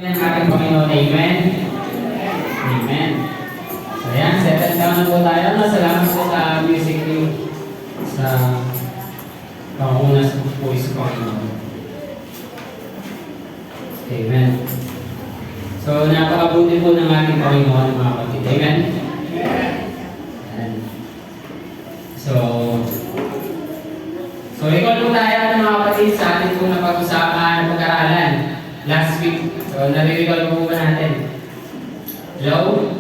ng ating Panginoon. Amen. Amen. So yan, settle down na po tayo. Salamat po sa music team sa panguna sa voice sa Panginoon. Amen. So napakabuti po ng ating Panginoon, mga kapatid. Amen. Amen. So ikaw po tayo mga kapatid sa ating po napag-usapan pag-aralan last week. So nare-recall po ba natin? Hello?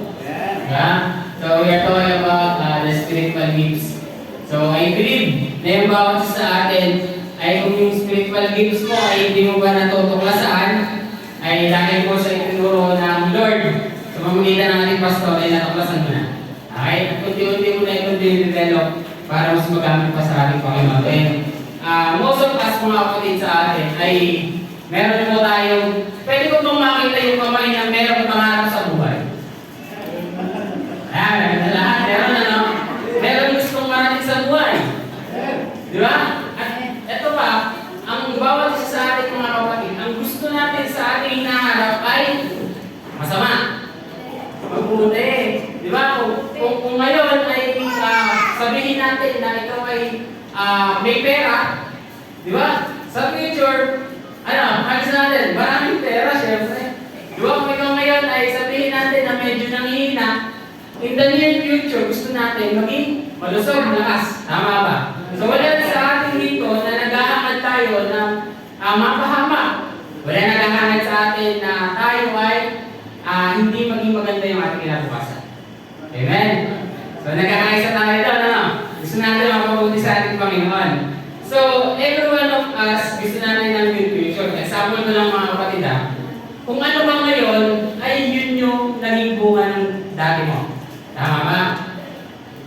Yeah. So we are talking about the spiritual gifts. So I believe na yung bawat sa atin ay kung yung spiritual gifts mo ay hindi mo ba natutuklasan, ay dahil po sa itinuro ng Lord sa pamamagitan ng ating pastor ay natuklasan mo na. Okay? At unti-unti mo na ito din-develop para mas magamit pa sa ating Panginoon. And most of us mga kapatid sa atin ay meron po tayong, pwede ko pong makita yung kamay na meron pangarap sa buhay. Ayan, na lahat, meron ano? Meron gustong marating sa buhay. Di ba? At ito pa, ang bawat isa sa ating mga kapatid, ang gusto natin sa ating hinaharap ay masama. Mabuti. Di ba? Kung ngayon ay sabihin natin na ikaw ay may pera, di ba? Sa future, ayos natin, maraming pera, syempre. Di ba? Kung ikaw ngayon ay sabihin natin na medyo nanghihina, in the near future, gusto natin maging malusog, malakas. Tama ba? So wala sa atin dito na naghahangad tayo ng mapahama. Wala naghahangad sa atin na tayo ay hindi maging maganda yung ating kinabukasan. Amen? So nagkakaisa tayo doon, ano? Gusto natin mapabuti sa ating Panginoon. So, every one of us, gusto natin ng good future. Example ko lang mga kapatid kung ano ba ngayon, ay yun yung naging bunga ng dati mo. Tama ba?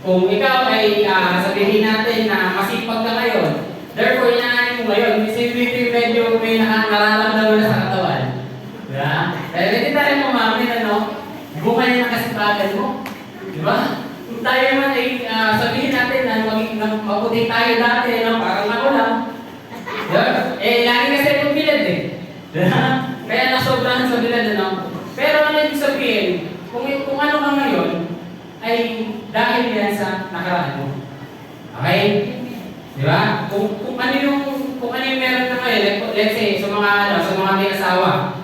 Kung ikaw ay sabihin natin na masipag ka ngayon, therefore, inaanin mo ngayon, visibility medyo may nararamdaman na sa katawan. Diba? Pero hindi tayo mamamin, bunga niya ng kasipagan mo. Diba? Kung tayo man ay sabihin natin na maputi tayo dati, parang ako lang. Diba? Lagi kasi itong bilad Diba? Kaya nasobrahan sa bilad, Pero ano yung sabihin, kung ano ka ngayon, ay dahil yan sa nakaraan mo. Okay? Diba? Kung ano yung meron ka ngayon, let's say, sa mga may asawa,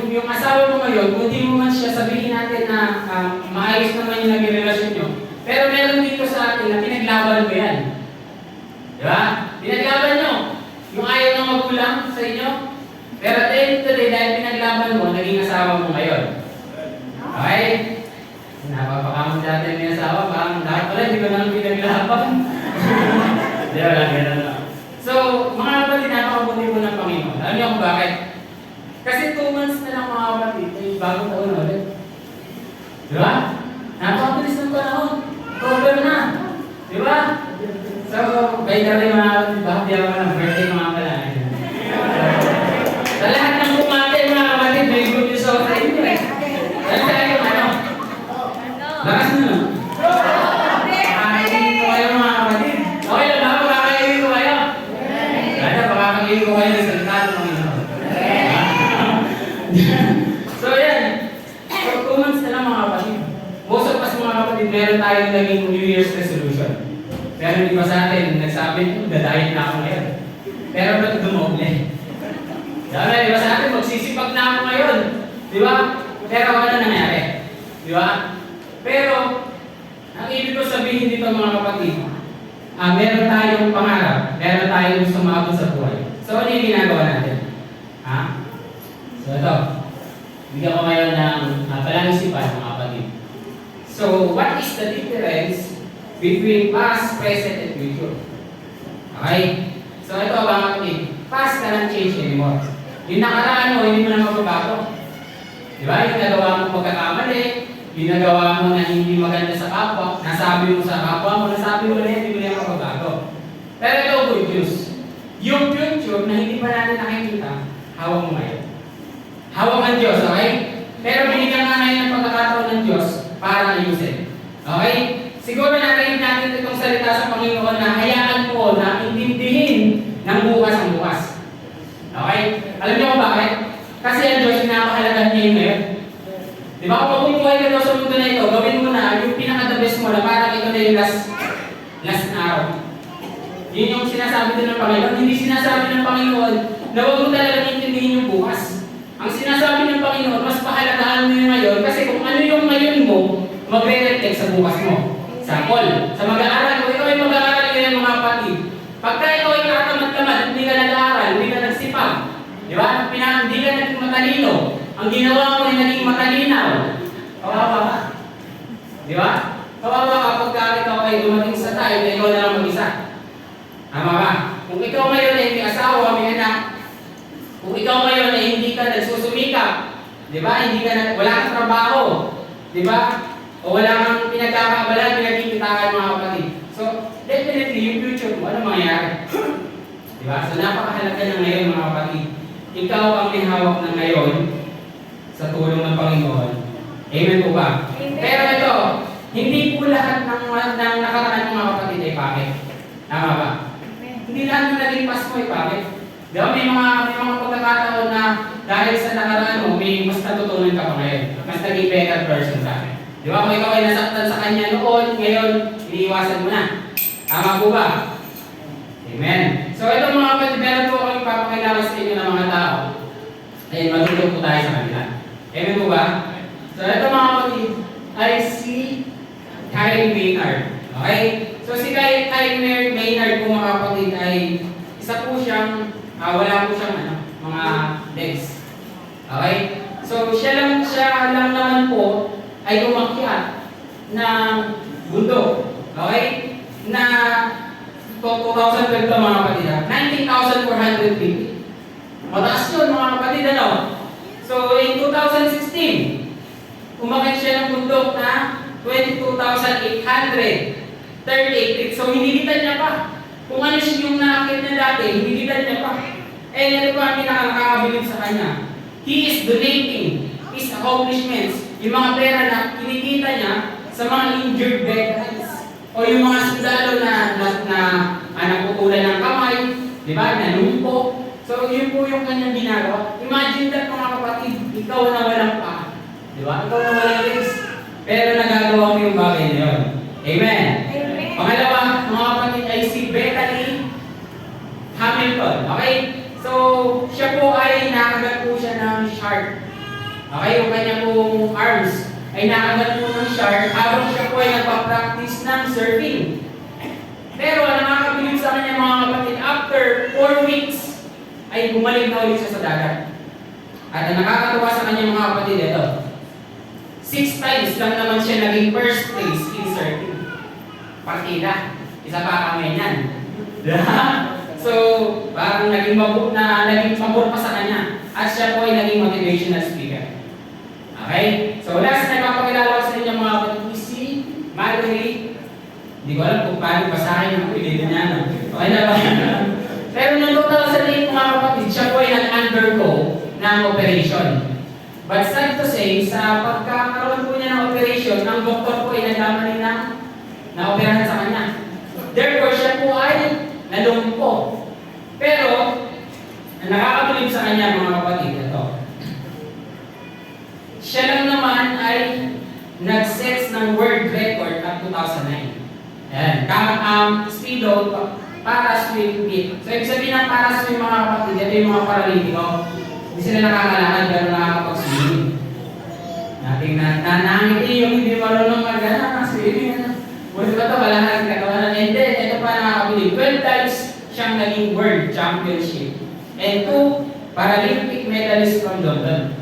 yung asawa mo ngayon, kung di mo man siya sabihin natin na maayos naman yung naging relasyon nyo, pero meron dito sa atin na pinaglaban mo yan. Diba? Pinaglaban nyo. Yung ayaw ng magulang sa inyo, pero at the end of the day, dahil pinaglaban mo, naging asawa mo ngayon. Okay? Napapakamot natin yung asawa, parang lahat pala, hindi ko na pinaglaban. Diba lang, gano'n lang. So, mga kapatid, napakabuti po ng Panginoon. Alam niyo kung bakit? Kasi 2 months na lang mga kapatid, ay bagong taon na ulit. Diba? Napakabilis ng panahon. October na. Diba? So, by the way mga kapatid, bakit di ako ng birthday mga pala. Sa lahat ng bumate mga kapatid, may good news ako sa inyo Ano tayo yung Lakas na no? Pakakainin ko kayo mga kapatid. Okay lang ba? Pakakainin ko kayo. Kaya pakakainin ko kayo ng salita ng Panginoon. So yan. So 2 months na lang mga kapatid. Most of us mga kapatid, meron tayong naging New Year's resolution. Pero hindi pa sa atin, nagsabi, dadahin na ako ngayon. Pero ba't dumoble? Sabi, di ba sa atin, magsisipag na ako ngayon. Di ba? Pero ano nangyari? Di ba? Pero, ang ibig ko sabihin dito mga kapatid, meron tayong pangarap, meron tayong gusto maabot sa buhay. So, ano yung ginagawa natin? So, ito. Bigyan ko ngayon ng palangisipan mga kapatid. So, what is the difference between past, present, and future? Okay? So, ito mga kapatid. Past cannot change anymore. Yung nakaraan mo, hindi mo na magbabago. Diba? Yung nagawa mo pagkakamali, yung nagawa mo na hindi maganda sa kapwa, nasabi mo sa kapwa mo, nasabi mo na hindi mo na magbabago. Pero ito, good news. Yung future na hindi pa natin nakikita, hawak mo ngayon. Hawak ang Diyos, okay? Pero binigyan nga ngayon ng pagkakataon ng Diyos para ayusin. Okay? Siguro narinig natin itong salita sa Panginoon na hayaan mo na intindihin ng bukas ang bukas. Okay? Alam niyo kung bakit? Kasi ang Diyos na pinapahalagahan niya yung ngayon. Di ba? Kung mabubuhay ka daw sa mundo na ito, gawin mo na yung pinaka-the best mo na parang ito na yung last na araw. Yun yung sinasabi din ng Panginoon. Hindi sinasabi ng Panginoon na huwag mo talagang intindihin yung bukas. Ang sinasabi ng Panginoon, mas pahalagahan mo yung ngayon kasi kung ano yung ngayon mo, magre-reflect sa bukas mo. Sa call, sa mag-aaral. Kung ikaw ay mag-aaral ngayon mga kapatid, pagka ikaw ay katamad-tamad, hindi ka nag-aaral, hindi ka nagsipag, di ba? Hindi ka naging matalino. Ang ginawa mo ay naging matalinaw. Kawawa ka. Di ba? Kawawa ka pagka ikaw ay dumating sa tayo na ikaw na lang mag-isa. Tama ba? Kung ikaw ngayon ay may asawa, may anak, kung ikaw ngayon ay hindi ka nagsusumikap, di ba? Wala kang trabaho, di ba? O wala kang pinagkakabalan, pinagkikitaan mga kapatid. So, definitely, yung future mo, ano mangyayari? Di ba? So, napakahalaga na ngayon mga kapatid. Ikaw ang may hawak na ngayon sa tulong ng Panginoon. Amen po ba? Amen. Pero ito, hindi po lahat ng nakaraan mga kapatid ay pake. Tama ba? Amen. Hindi lahat ng naging Pasko ay pake. Di ba? May mga pagkakataon na dahil sa nakaraan mo, may mas natutunan ka pa ngayon. Mas naging better person ka. Di ba? Kung ikaw ay nasaktan sa kanya noon, ngayon, iniiwasan mo na. Tama po ba? Amen. So ito mga kapatid, meron po akong ipapakilala sa inyo ng mga tao. Ayun, matulog po tayo sa kanila. Amen po ba? So ito mga kapatid, ay si Kyle Maynard. Okay? So si Kyle Maynard po mga kapatid ay isa po siyang, wala po siyang mga legs. Okay? So siya lang naman po ay umakyat ng bundok. Okay? Na 2012 mga kapatid, 19,450. Mataas yun mga kapatid, ano? So, in 2016, umakyat siya ng bundok na 22,838 feet. So, hinigitan niya pa. Kung ano siya yung naakit niya dati, hinigitan niya pa. Eh, ito pa ang nakakabilib sa kanya. He is donating his accomplishments, yung mga pera na kinikita niya sa mga injured veterans. O yung mga sundalo na nagputulan ng kamay, di ba, nanumpo. So, yun po yung kanyang ginagawa. Imagine that mga kapatid, ikaw na walang pa. Di ba? Ikaw na walang legs. Pero nagagawa mo yung bagay na yun. Amen? Amen. Pangalawa, mga kapatid, ay si Bethany Hamilton. Okay? So, siya po ay nakagat po siya ng shark. Okay? Yung kanya pong arms ay nakagat po ng shark habang siya po ay nagpa-practice ng surfing. Pero nakakabilib sa kanya mga kapatid, after 4 weeks ay bumalik na ulit siya sa dagat. At ang nakakatuwa sa kanya mga kapatid, ito, 6 times lang naman siya naging first place in surfing. Partida. Isa pa kami yan. So, parang naging mabot pa sa kanya. At siya po ay naging motivational speaker. Okay? So, last na ipapakilala ko sa inyo mga kapatid, si Mallory. Hindi ko alam kung paano basahin ang apelido niya. No? Okay na ba? Pero noong 2008 mga kapatid, siya po ay nag-undergo ng operation. But sad to say, sa pagkakaroon po niya ng operation, ang doktor po ay nagkamali na operahan sa kanya. Therefore, siya po ay nalumpo. Pero, ang nakakabilib sa kanya mga kapatid, ito. Siya lang naman ay nag-set ng world record at 2009. Ayan. Speedo, para-swim meet. So, ibig sabihin ng para-swim mga kapatid, ito yung mga Paralympico. Hindi sila nakakalakad pero nakakapag-swim. Nating nanangiti yung hindi marunong mag-swimming. Buti ba ito? Wala na nagkakawalan. And then, ito pa nakakabilib. 12 times siyang naging world championship. And 2 Paralympic medalists from London.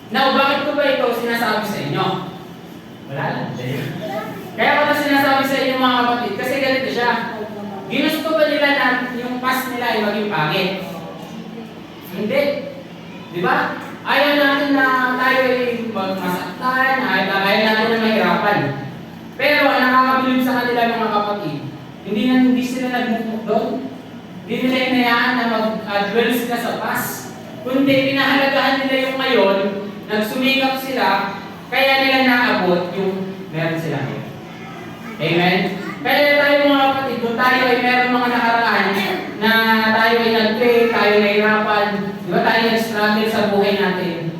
Now, bakit ko ba ito sinasabi sa inyo? Wala lang. Kaya ko na sinasabi sa inyo mga kapatid, kasi ganito siya. Ginusto ba nila na yung pass nila ay maging pangit? Hindi. Di ba? Ayaw natin na tayo ay masaktan, ayaw natin na mahirapan. Pero ang nakakabilib sa kanila mga kapatid, hindi sila nagmumuk doon. Hindi nila inayaan na mag-dwell sila sa pass. Kundi pinahalagahan nila yung ngayon, nagsumikap sila, kaya nila naabot yung meron sila ngayon. Amen? Kaya tayo mga kapatid, kung tayo ay meron mga nakaraan na tayo ay nag-pray, tayo ay nahirapan, di ba tayo nag-struggle sa buhay natin,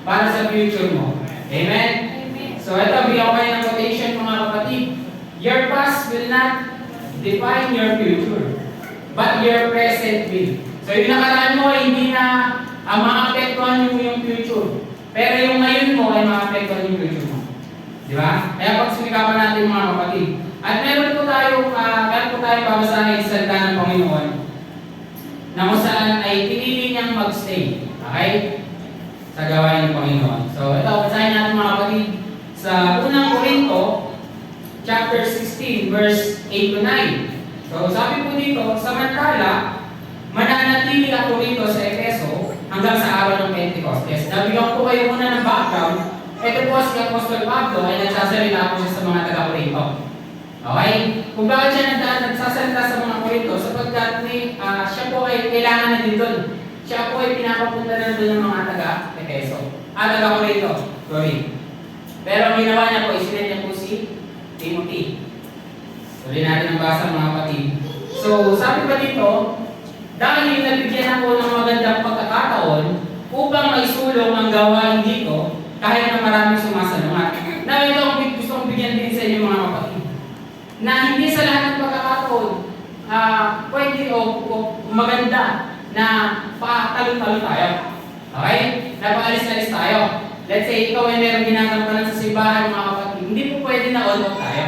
para sa future mo. Amen? So ito, bigyan ko kayo ng quotation mga kapatid. Your past will not define your future, but your present will. So yung nakaraan mo ay hindi na maapektuhan yung future. Pero yung ngayon mo ay maapektuhan yung future mo. Di ba? Kaya pagsumikapan natin mga kapatid. At meron po tayo babasahin sa salita ng Panginoon na kung saan ay pinili niyang magstay. Okay? Sa gawain ng Panginoon. So ito, basahin natin mga kapatid sa unang Korinto, chapter 16, verse 8 to 9. So sabi po dito, samantala, mananatili ako rito sa Efeso hanggang sa araw ng Pentecostes. Nabigyan ko kayo muna ng background. Ito po si Apostol Pablo ay nagsasalita po siya sa mga taga-Korinto. Okay? Kung bakit siya nagsasalita sa mga Korinto, sapagkat siya po ay kailangan na din doon. Siya po ay pinapapunta na doon ng mga taga-Efeso. Taga-Korinto. Sorry. Pero ang ginawa niya po, isinend niya po si Timothy. Tuloy natin ang basa mga kapatid. So, sabi pa dito, dahil nabigyan ako ng magandang pagkakataon upang maisulong ang gawain dito kahit na maraming sumasalungat. Na ito ang gusto kong bigyan din sa inyo mga kapatid. Na hindi sa lahat ng pagkakataon pwede o maganda na patalon-talon tayo. Okay? Na paalis-alis tayo. Let's say ikaw ay meron ginagampanan sa simbahan mga kapatid. Hindi po pwede na on-off tayo.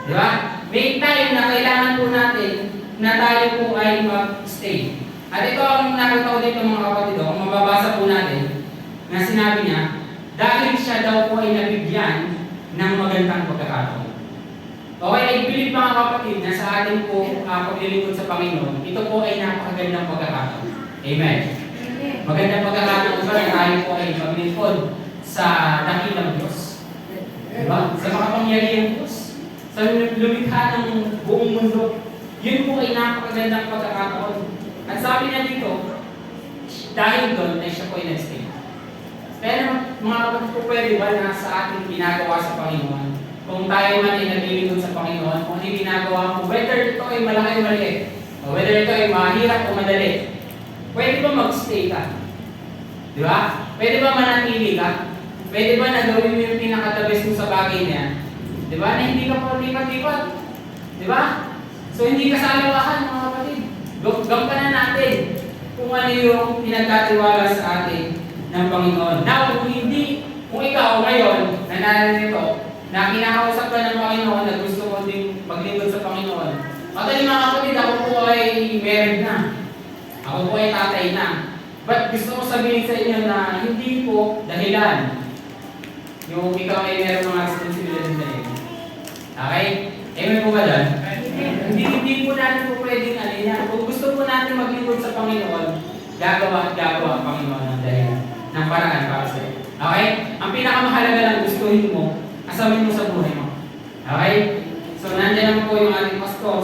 Di ba? May time na kailangan po natin na tayo po ay mag-stay. At ito ang nakita ko dito mga kapatid, kung mababasa po natin, na sinabi niya, dahil siya daw po ay nabigyan ng magandang pagkakataon. Okay, I believe mga kapatid na sa ating po paglilingkod sa Panginoon, ito po ay napakagandang pagkakataon. Amen. Magandang pagkakataon ba na tayo po ay maglingkod sa dakilang Diyos. Diba? Sa makapangyarihang Diyos. Sa lumikha ng buong mundo. Yun po ay napakagandang pagkakataon. At sabi niya dito, dahil doon ay siya po ay nag-stay. Pero mga kapatid po pwede ba na sa ating ginagawa sa Panginoon, kung tayo man ay naglilingkod sa Panginoon, kung hindi ginagawa mo, whether ito ay malaki o maliit, o whether ito ay mahirap o madali, pwede ba mag-stay ka? Di ba? Pwede ba manatili ka? Pwede ba na gawin mo yung pinaka-the-best mo sa bagay niya? Di ba? Na hindi ka pa lipat-lipat. Di ba? So hindi ka salawahan mga kapatid. Gampanan natin kung ano yung pinagkatiwala sa atin ng Panginoon. Now, kung ikaw ngayon, na narito, na kinakausap ka ng Panginoon, na gusto mo din maglingkod sa Panginoon, actually mga kapatid, ako po ay married na. Ako po ay tatay na. But gusto ko sabihin sa inyo na hindi po dahilan yung ikaw ay meron mga responsibility na yun. Okay? Amen po ba dyan? Hindi po natin po pwedeng yan. Kung gusto po natin maglingkod sa Panginoon, gagawa ang Panginoon ng dahilan, ng paraan para sa iyo. Okay? Ang pinakamahalaga lang gustuhin mo, asamin mo sa buhay mo. Okay? So, nandiyan naman po yung ating pastor.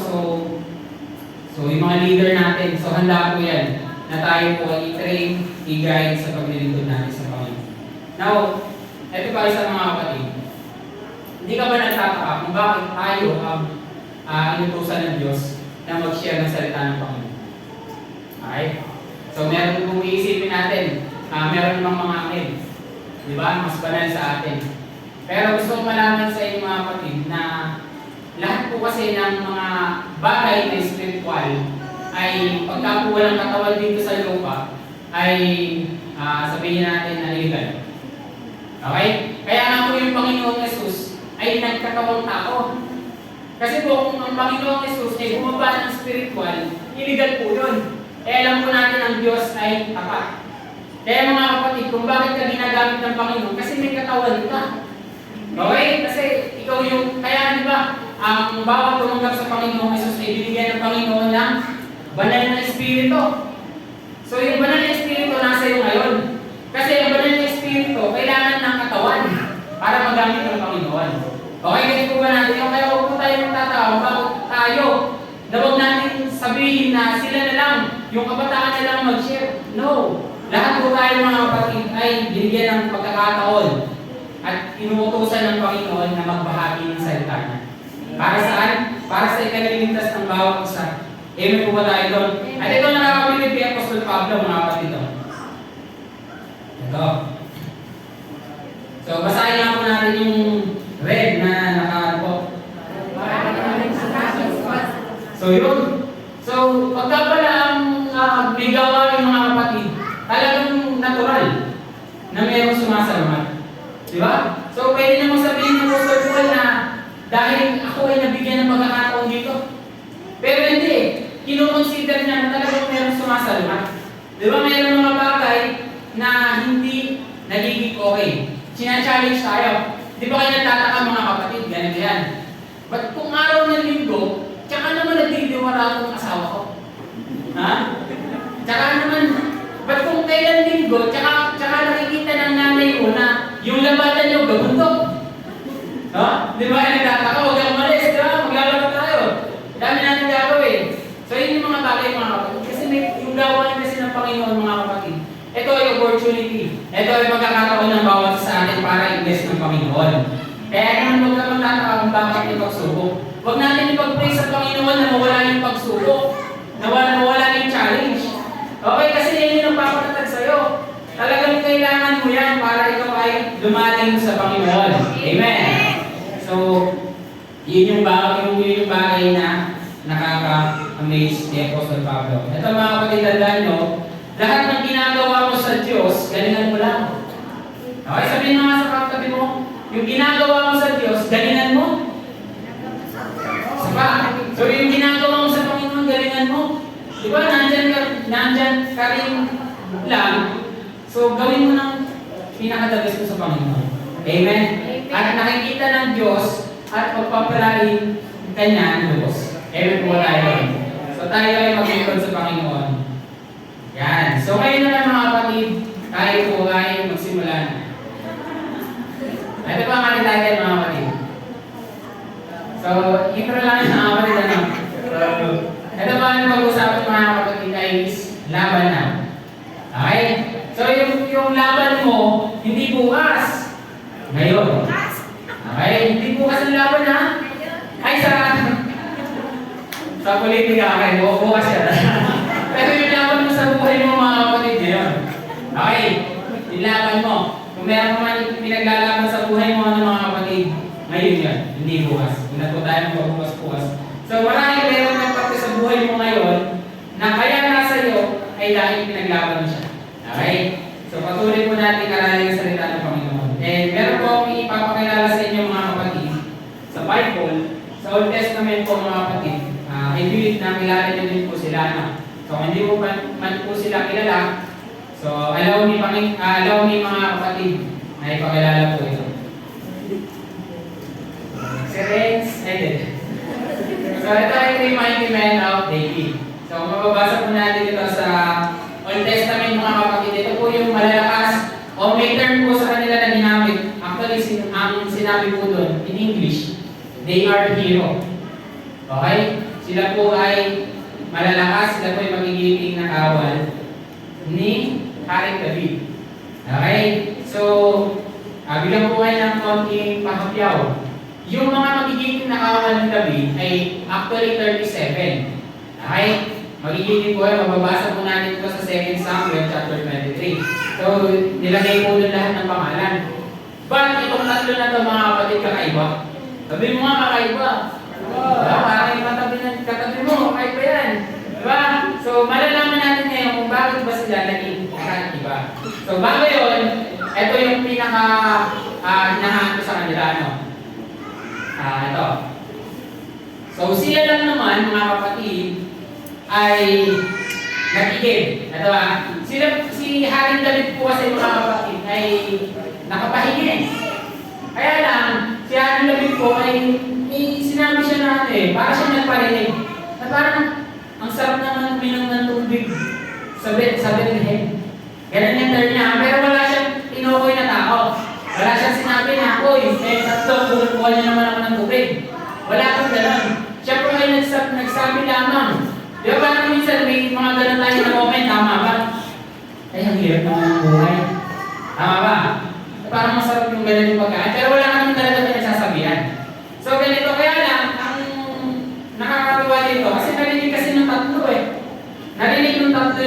So yung mga leader natin. So, handa po yan na tayo po i-train, i-guide sa paglilingkod natin sa Panginoon. Now, ito pa isa mga kapatid. Hindi ka ba nagtataka kung bakit tayo inutusan ng Diyos na mag-share ng salita ng Panginoon? Okay? So, meron kung iisipin natin, meron namang mga anghel. Di ba? Mas banal sa atin. Pero gusto ko malaman sa inyo mga kapatid na lahat po kasi ng mga bagay na spiritual ay pagka po walang katawan dito sa lupa ay sabihin natin na illegal. Okay? Kaya nga po yung Panginoong Jesus ay nagkatawang tao. Kasi po kung ang Panginoong Jesus ay bumaba ng spiritual, illegal po yun. Alam po natin ang Diyos ay tapat. Kaya mga kapatid, kung bakit ka ginagamit ng Panginoon, kasi may katawan ka. Okay? Kasi ikaw yung, kaya di ba, ang bawat tumanggap sa Panginoong Jesus ay binigyan ng Panginoon ng banal na Espiritu. So yung banal na Espiritu nasa iyo ngayon. Kasi ang banal na Espiritu kailangan ng katawan para magamit ng Panginoon. Okay, kasi po ba natin yung kaya huwag po tayo magtatawag, bakit tayo? Na huwag natin sabihin na sila na lang, yung kabataan na lang mag-share. No. Lahat po tayo mga kapatid ay binigyan ng pagkakataon at inuutosan ng Panginoon na magbahagi ng salita niya. Para saan? Para sa ikaliligtas ng bawat isa. Amen po ba tayo doon? At ito na nakakabilib kay Apostol Pablo mga kapatid. Ito. So, basahin lang po natin yung red na nakapo. So, yun. So, pagka pala ang may gawain mga kapatid, talagang natural na mayroong sumasalamat. Di ba? So, pwede namang sabihin ng Apostol Paul na dahil ako ay nabigyan ng pagkakataon dito. Pero hindi. Kinoconsider niya na talagang mayroong sumasalamat. Di ba? Mayroong mga bagay na hindi nagiging okay. Sina-challenge tayo. Di ba kayo nagtataka mga kapatid? Ganito yan. Ba't kung araw ng linggo, tsaka naman nagdidiwala akong asawa ko? Ha? Tsaka naman, ba't kung kailan linggo, tsaka nakikita ng nanay ko na yung labatan niyo gabundok? Ha? Di ba kayo nagtataka? Huwag kang umalis, di ba? Maglalaro tayo. Dami natin gagawin. So yun yung mga bagay mga kapatid. Kasi yung gawain kasi ng Panginoon mga kapatid. Ito ay opportunity. Ito ay pagkakataon ng bawat sa atin para i-bless ng Panginoon. Kaya naman huwag ka magtataka kung bakit yung pagsubok. Huwag natin ipag-pray sa Panginoon na mawala yung pagsubok. Na mawala yung challenge. Okay, kasi yan yung nagpapatatag sa'yo. Talagang kailangan mo yan para ikaw ay lumating sa Panginoon. Amen. So, yun yung bagay na nakaka-amaze ni Apostol Pablo. Ito mga kapatid, tandaan nyo, lahat ng ginagawa mo sa Diyos, galingan mo lang. Okay, sabihin mo nga sa katabi mo, yung ginagawa mo sa Diyos, galingan mo. Sapa. So yung ginagawa mo sa Panginoon, galingan mo. Di ba, nandyan ka rin lang. So gawin mo ng pinakadabis mo sa Panginoon. Amen? At nakikita ng Diyos at pagpapalain kanya ang Diyos. Amen po tayo. So tayo ay maglingkod sa Panginoon. Yan. So ngayon na lang mga kapatid, tayo po ay magsimula na. Ito pa ang ating title mga kapatid. So, intro lang yung mga kapatid. Ito pa ang mag-usapan mga kapatid ay laban na. Okay? So, yung laban mo, hindi bukas. Ngayon. Okay? Hindi bukas ang laban ha? Ay, sa politika, okay? Bukas yan. Pero yung laban mo sa buhay mo mga kapatid, ngayon. Okay? Yung laban mo. Kung meron mo man pinaglalaban sa buhay mo ng mga kapatid, ngayon yan, hindi bukas. Hindi na po tayo magbukas-bukas. So maraming meron ng parte sa buhay mo ngayon na kaya nasa iyo ay dahil pinaglaban mo siya. Okay? So patuloy po natin karalin ang salita ng Panginoon. And meron po akong ipapakilala sa inyo mga kapatid sa Bible, sa Old Testament po mga kapatid. I believe na kilala nyo din po sila. No? So kung hindi po man po sila kilala, so, allow me mga kapatid na ipakilala po ito. Si Renz, So, ito ay 3 mighty men of David. So, mababasa po natin ito sa Old Testament mga kapatid. Ito po yung malalakas o may term po sa kanila na ginamit. Actually, ang sinabi po doon, in English, they are hero. Okay? Sila po ay malalakas, sila po ay magigiting na kawal ni Haring David. Okay? So, bilang po ngayon ng konting pahapyaw. Yung mga magiging nakawal ni David ay actually 37. Okay? Magiging po ay mababasa po natin ito sa 2 Samuel chapter 23. So, nilagay po doon lahat ng pangalan. But itong tatlo na ito mga kapatid kakaiba. Sabi mo nga kakaiba. Parang yung katabi mo, kakaiba yan. Diba? So, malalaman natin ngayon kung bakit ba sila naging kakaiba. So, bago yun, ito yung hinahanap ko sa kanila. Ito. So, sila lang naman, mga kapatid, ay nagigib. Ito si Haring David po kasi mga kapatid ay nakapahingi. Kaya lang, si Haring David po ay sinabi siya na para siya nagparinig. Na parang, ang sarap naman uminom ng tubig sa Bethlehem. Ganun yung turn niya. Pero wala siyang tinukoy na tao. Wala siyang sinabi na, tatlo, kuha niya naman ako ng tubig. Wala akong ganun. Siya po ay nagsabi lamang. Di ba parang minsan may mga ganun tayo na moment, tama ba? Ay, ang hirap naman ang buhay. Tama ba? Parang masarap yung ganun yung pagkain. Pero wala kami talaga pinagsasabihan. So, ganito. Kaya lang, ang nakakatuwa dito, kasi narinig kasi ng tatlo Narinig ng tatlo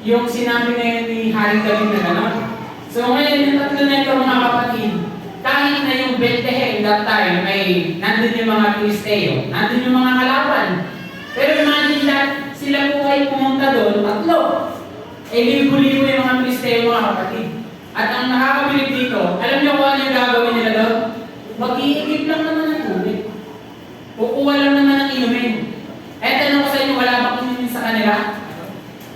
yung sinabi ngayon ni Haring David na gano'n. So ngayon yung tatlo na ito mga kapatid, kahit na yung Bethlehem that time may nandun yung mga Filisteo, nandun yung mga kalaban. Pero imagine that sila po ay pumunta doon, tatlo. Eh libo-libo yung mga Filisteo mga kapatid. At ang nakakabilib dito, alam niyo kung ano yung gagawin nila doon? Mag-iigib lang naman ng tubig. Kukuha lang naman ng inumin. Eh tanong ko sa inyo, wala bang inumin sa kanila?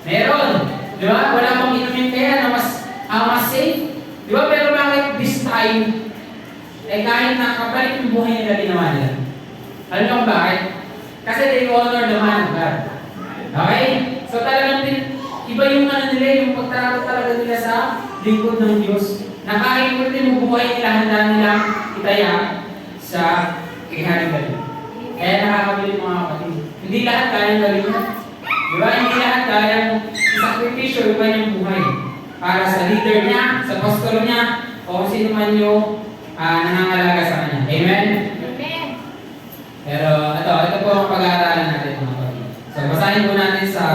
Meron. Di ba? Wala bang inumin kaya na mas safe? Di ba? Pero bakit this time, eh kahit nakabalik yung buhay nila ginawa nila? Alam niyo kung bakit? Kasi they honor the man of God. Okay? So talagang iba yung ano nila, yung pagtatakot talaga nila sa lingkod ng Diyos. Na kahit yung buhay nila, handa nilang itaya sa Haring David. Kaya nakakabilib mga kapatid. Hindi lahat kayang gawin yan. Di ba? Hindi lahat kayang isakripisyo yung kanyang buhay. Para sa leader niya, sa pastor niya, o sino man yung nangangalaga sa kanya. Amen? Amen. Pero ito po ang pag-aaralan natin mga kapatid. So basahin po natin sa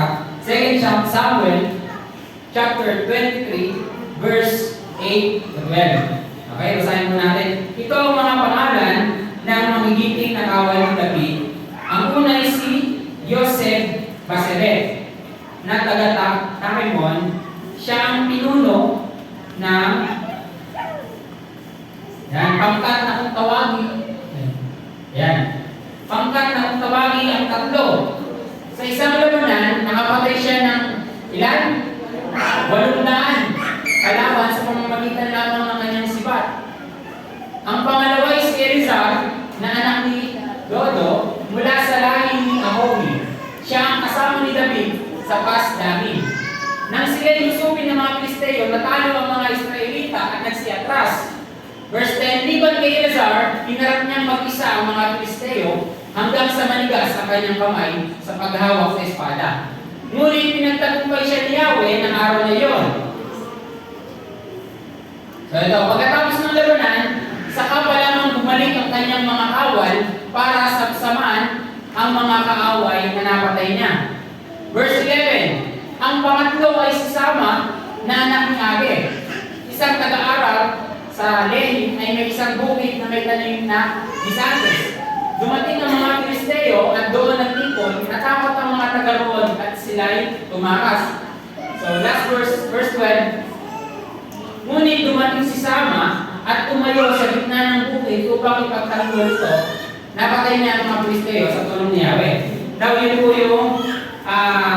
2 Samuel chapter 23 verse 8 to 12. Okay, basahin po natin. Ito ang mga pangalan ng magigiting na kawal ng David. Ang una ay si Yosef Baseret na taga-Takemon. Siya ang pinuno ng pangkat na kung tawagi. Pangkat na kung tawagi ang tatlo. Sa isang labanan, nakapatay siya ng ilan? 800 kalaban sa pamamagitan lamang ng kanyang sibat. Ang pangalawa ay si Elizar na anak ni Dodo mula sa lahi ni Ahohi. Siya ang kasama ni David sa Pas-Damim. Nang sila lusupin ng mga Filisteo, natalo ang mga Israelita at nagsiatras. Verse 10, liban kay Elazar, hinarap niyang mag-isa ang mga Filisteo hanggang sa manigas ang kanyang kamay sa paghawak sa espada. Ngunit pinagtagumpay siya ni Yahweh ng araw na iyon. So ito, pagkatapos ng labanan, saka pa lamang bumalik ang kanyang mga kawal para sabsamaan ang mga kaaway na napatay niya. Verse 11, ang pangatlo ay si Sama na anak ni Age, isang taga-aral sa Lehi ay may isang bukid na may tanim na bisantes. Dumating ang mga Filisteo at doon nagtipon, natakot ang mga taga-roon at sila'y tumakas. So last verse 12, ngunit dumating si Sama at tumayo sa gitna ng bukid upang ipagtanggol ito. Napatay niya ang mga Filisteo sa tulong ni Yahweh. Daw yun po yung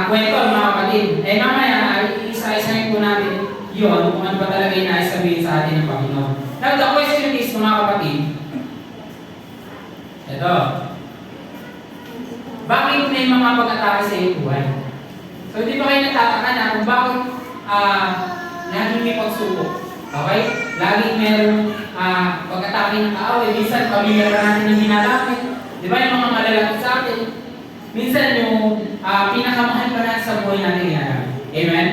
kwento mga kapatid. Eh mamaya ay isa-isahin po natin yun kung ano ba talaga yung nais sabihin sa atin ng Panginoon. Now the question is mga kapatid, ito, bakit may mga pag-atake sa iyong buhay? So hindi ba kayo natataka na kung bakit laging may pagsubok? Okay? Laging merong pag-atake ng kaaway. Minsan pamilya natin ng hinalapit. Di ba yung mga malalapit sa atin? Minsan yung pinakamahal pa natin sa buhay natin hinalapit. Amen?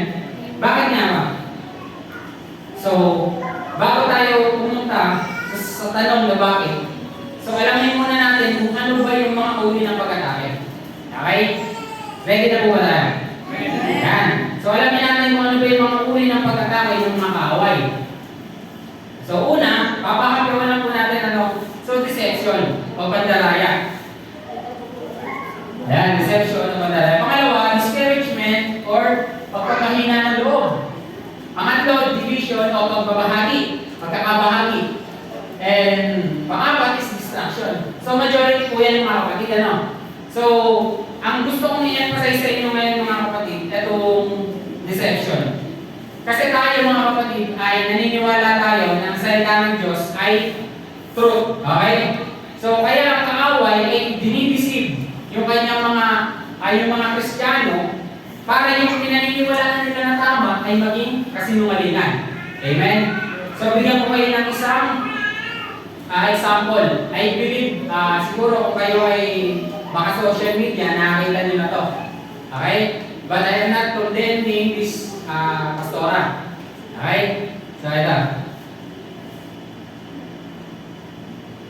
Bakit nga ba? So, bago tayo pumunta sa tanong na bakit, so alamin muna natin kung ano ba yung mga uri ng pag-atake. Okay? Ready na po ba tayo? Yan. So alamin natin kung ano ba yung mga uri ng pag-atake ng mga kaaway. So una, papakapiwan po natin so deception o pandaraya. Ayan, deception o pandaraya. Pangalawa, discouragement or pagpapahina ng loob. Pangatlo, division o pagbabahagi, pagkakabahagi. And pangapat is distraction. So majority po yan mga kapatid, So, ang gusto kong i-emphasize sa inyo ngayon mga kapatid, itong deception. Kasi tayo mga kapatid ay naniniwala tayo na ang salita ng Diyos ay truth. Okay? So, kaya ang kaaway ay dinideceive yung kanyang yung mga Kristiyano para yung pinaniniwalaan nila na tama ay maging kasinungalingan. Amen? So, bigyan ko kayo ng isang example. I believe, siguro kung kayo ay baka social media, nakakita nyo na to. Okay? But I am not condemning this pastora. Okay? So, ito.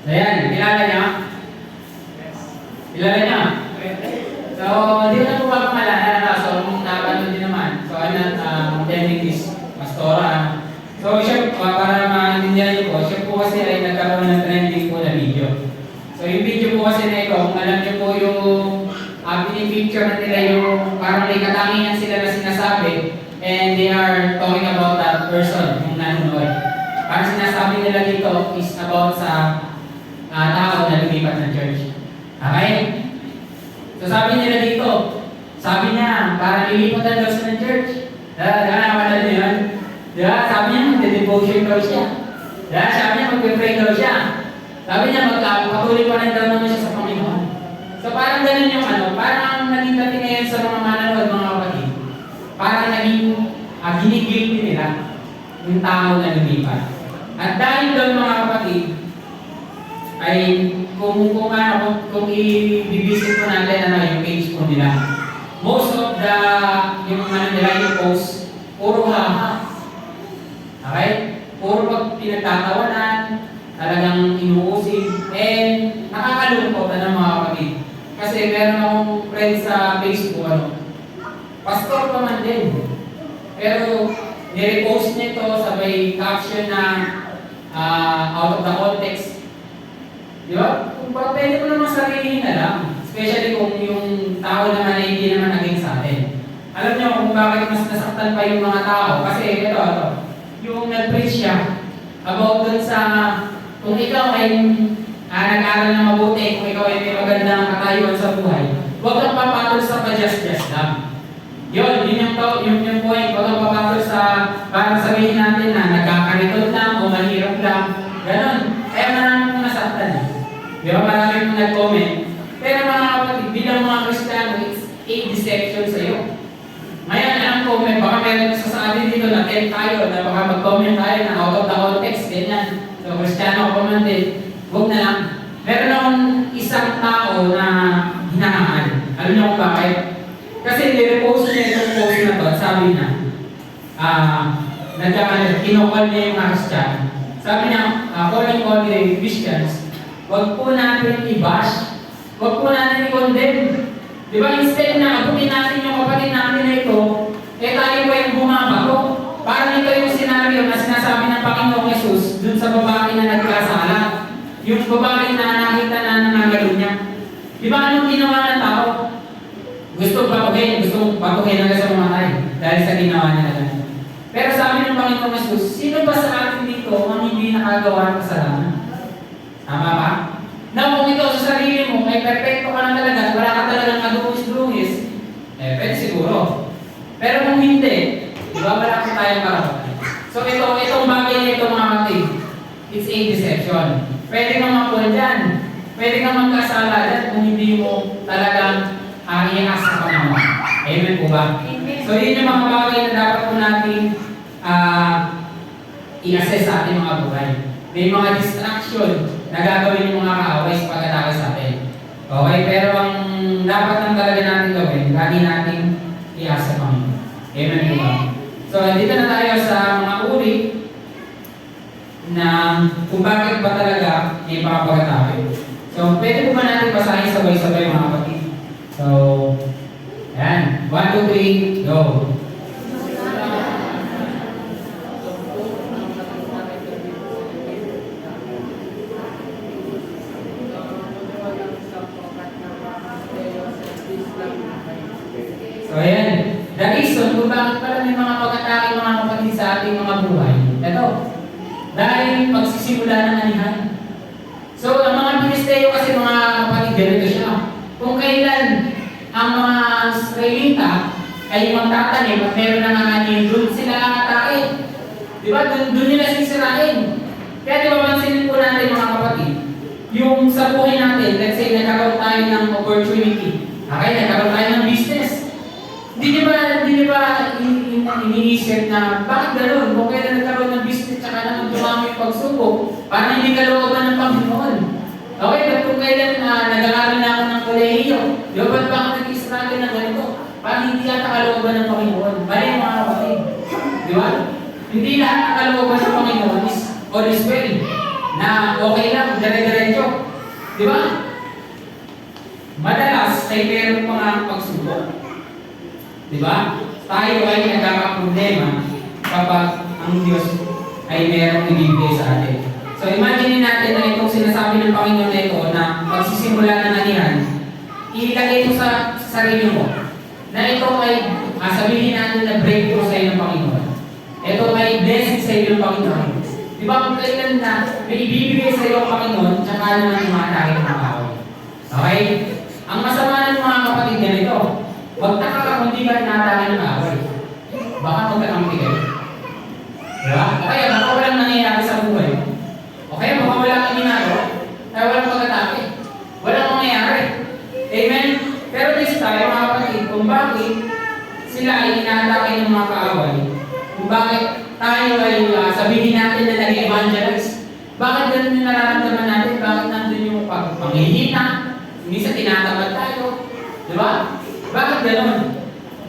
So, yan. Kilala niya? Kilala niya? So, hindi ko na po mapangalanan. So, napanood din naman. So, I'm not condemning this pastora. So siya, para maintindihan niyo po, siya po kasi ay nagkaroon ng trending po na video. So yung video po kasi na ito, kung alam niyo po yung pinipicture na nila yung parang may katangian sila na sinasabi and they are talking about that person, yung nanonood. Parang sinasabi nila dito is about sa tao na lumipat ng church. Okay? So sabi nila dito, sabi niya, parang lilipatan daw siya ng church. Nakakala niyo yun? Diba? Sabi niya, magde-devotion daw siya. Diba? Sabi niya, magpe-pray daw siya. Sabi niya, magpatuloy pa rin daw naman siya sa Panginoon. So parang ganun yung parang naging dating ngayon sa mga manonood, mga kapatid. Parang naging ginigilty nila yung tao na lumipat. At dahil doon mga kapatid, ay kung i-visit po natin yung page po nila. Most of the, yung nila yung post, puro haha. Okay? Puro pag pinagtatawanan, talagang inuusig, and nakakalungkot ng mga kapatid. Kasi meron akong friend sa Facebook, pastor pa man din. Pero nirepost niya ito sabay caption na out of the context. Di ba? Kung pwede mo naman sarilihin na lang. Especially kung yung tao naman ay hindi naman naging sa atin. Alam niyo kung bakit mas nasaktan pa yung mga tao. Kasi ito, yung nag-preach siya about dun sa kung ikaw ay nag-aaral na mabuti, kung ikaw ay may magandang katayuan sa buhay, huwag kang papatol sa pa-just lang. Yun yung point. Huwag kang papatol sa parang sabihin natin na nagkakaritod lang o mahirap lang. Ganon. Kaya maraming kong nasaktan. Di ba? Maraming kong nag-comment. Pero mga kapatid, bilang mga Kristiyano, it's a deception sa iyo. Ngayon, ang comment, baka meron sa atin dito na tayo, na baka mag-comment tayo na out of the context, ganyan. So, Kristiyano ko man din, huwag na lang. Meron akong isang tao na hinahangal. Alam niyo kung bakit? Kasi nire-post niya itong post na to, sabi niya, kinokal niya yung mga Kristiyano. Sabi niya, calling all the Christians, huwag po natin i-bash, huwag po natin i-condemn. Di ba, instead na abutin natin yung kapatid natin na ito, tayo po yung bumabago. Parang ito yung senaryo na sinasabi ng Panginoong Jesus dun sa babae na nagkasala. Yung babae na nakita na nanangalo niya. Di ba, anong ginawa ng tao? Gusto patuhin hanggang sa mamatay dahil sa ginawa niya na ganun. Pero sabi ng Panginoong Jesus, sino ba sa atin dito ang hindi nakagawa ng kasalanan? Tama ba? Na kung ikaw sa sarili mo, ay perfecto ka na talaga, wala ka talagang kaduhis-duhis, pwede siguro. Pero kung hindi, di ba wala ka tayong karapatan. So itong bagay na ito mga kapatid, it's a deception. Pwede kang mapuan dyan, pwede kang magkasala dyan kung hindi mo talagang iias sa Panginoon. Amen po ba? Amen. So yun yung mga bagay na dapat po natin i-assess sa ating mga buhay. May mga distraction na gagawin yung mga kaaway sa pagkatapos sa atin. Okay, pero ang dapat lang talaga natin gawin, lagi natin iasa Panginoon. Amen po ba? So, dito na tayo sa mga uri na kung bakit ba talaga may mga pagkatapos. So, pwede po ba natin basahin sabay-sabay mga kapatid? So, yan. 1, 2, 3, go! So ayan, the reason kung bakit pala may mga pagkatake mga kapatid sa ating mga buhay, ito, dahil pagsisimula ng anihan. So ang mga Pilisteo kasi mga kapatid, ganito siya. Kung kailan ang mga Israelita ay magtatanim at meron ng anihan, doon sila atake. Diba? Doon nila sisirain. Kaya di ba pansinin po natin mga kapatid, yung sa buhay natin, let's say nagkaroon tayo ng opportunity, okay, nagkaroon tayo ng business. Hindi ba iniisip na bakit gano'n? Kung kailan nagkaroon ng business tsaka naman dumami yung pagsubok, parang hindi kalooban ng Panginoon. Okay, but kung kailan nag-aaral na ako ng kolehiyo, di ba ba't ba ako nag-i-struggle ng ganito? Parang hindi yata kalooban ng Panginoon. Bali mga kapatid. Di ba? Hindi lahat ng kalooban ng Panginoon is all is well. Na okay lang, dire-diretso. Di ba? Madalas ay meron mga pagsubok. Diba? Tayo ay nagkakaproblema kapag ang Diyos ay merong ibibigay sa atin. So imagine natin na itong sinasabi ng Panginoon na ito na magsisimula na nanihan, ilagay ito sa sarili mo. Na ito ay sabihin natin na breakthrough sa iyo ng Panginoon. Ito ay blessing sa iyo ng Panginoon. Di ba kung kailan na may ibibigay sa iyo ang Panginoon, tsaka naman tumatake ng away. Okay? Ang masama ng mga kapatid ganito, magtaka ka kung di ka inatake ng away. Baka magkakampi kayo. Diba? O kaya baka walang nangyayari sa buhay. O kaya baka walang ginagawa, kaya walang pagkatake. Walang mangyayari. Amen? Pero this time, mga kapatid, kung bakit sila ay inatake ng mga kaaway, kung bakit tayo ay sabihin natin na nag-evangelize, bakit ganun yung nararamdaman natin? Bakit nandun yung panghihina? Minsan tinatamad tayo. Diba? Bakit ganun?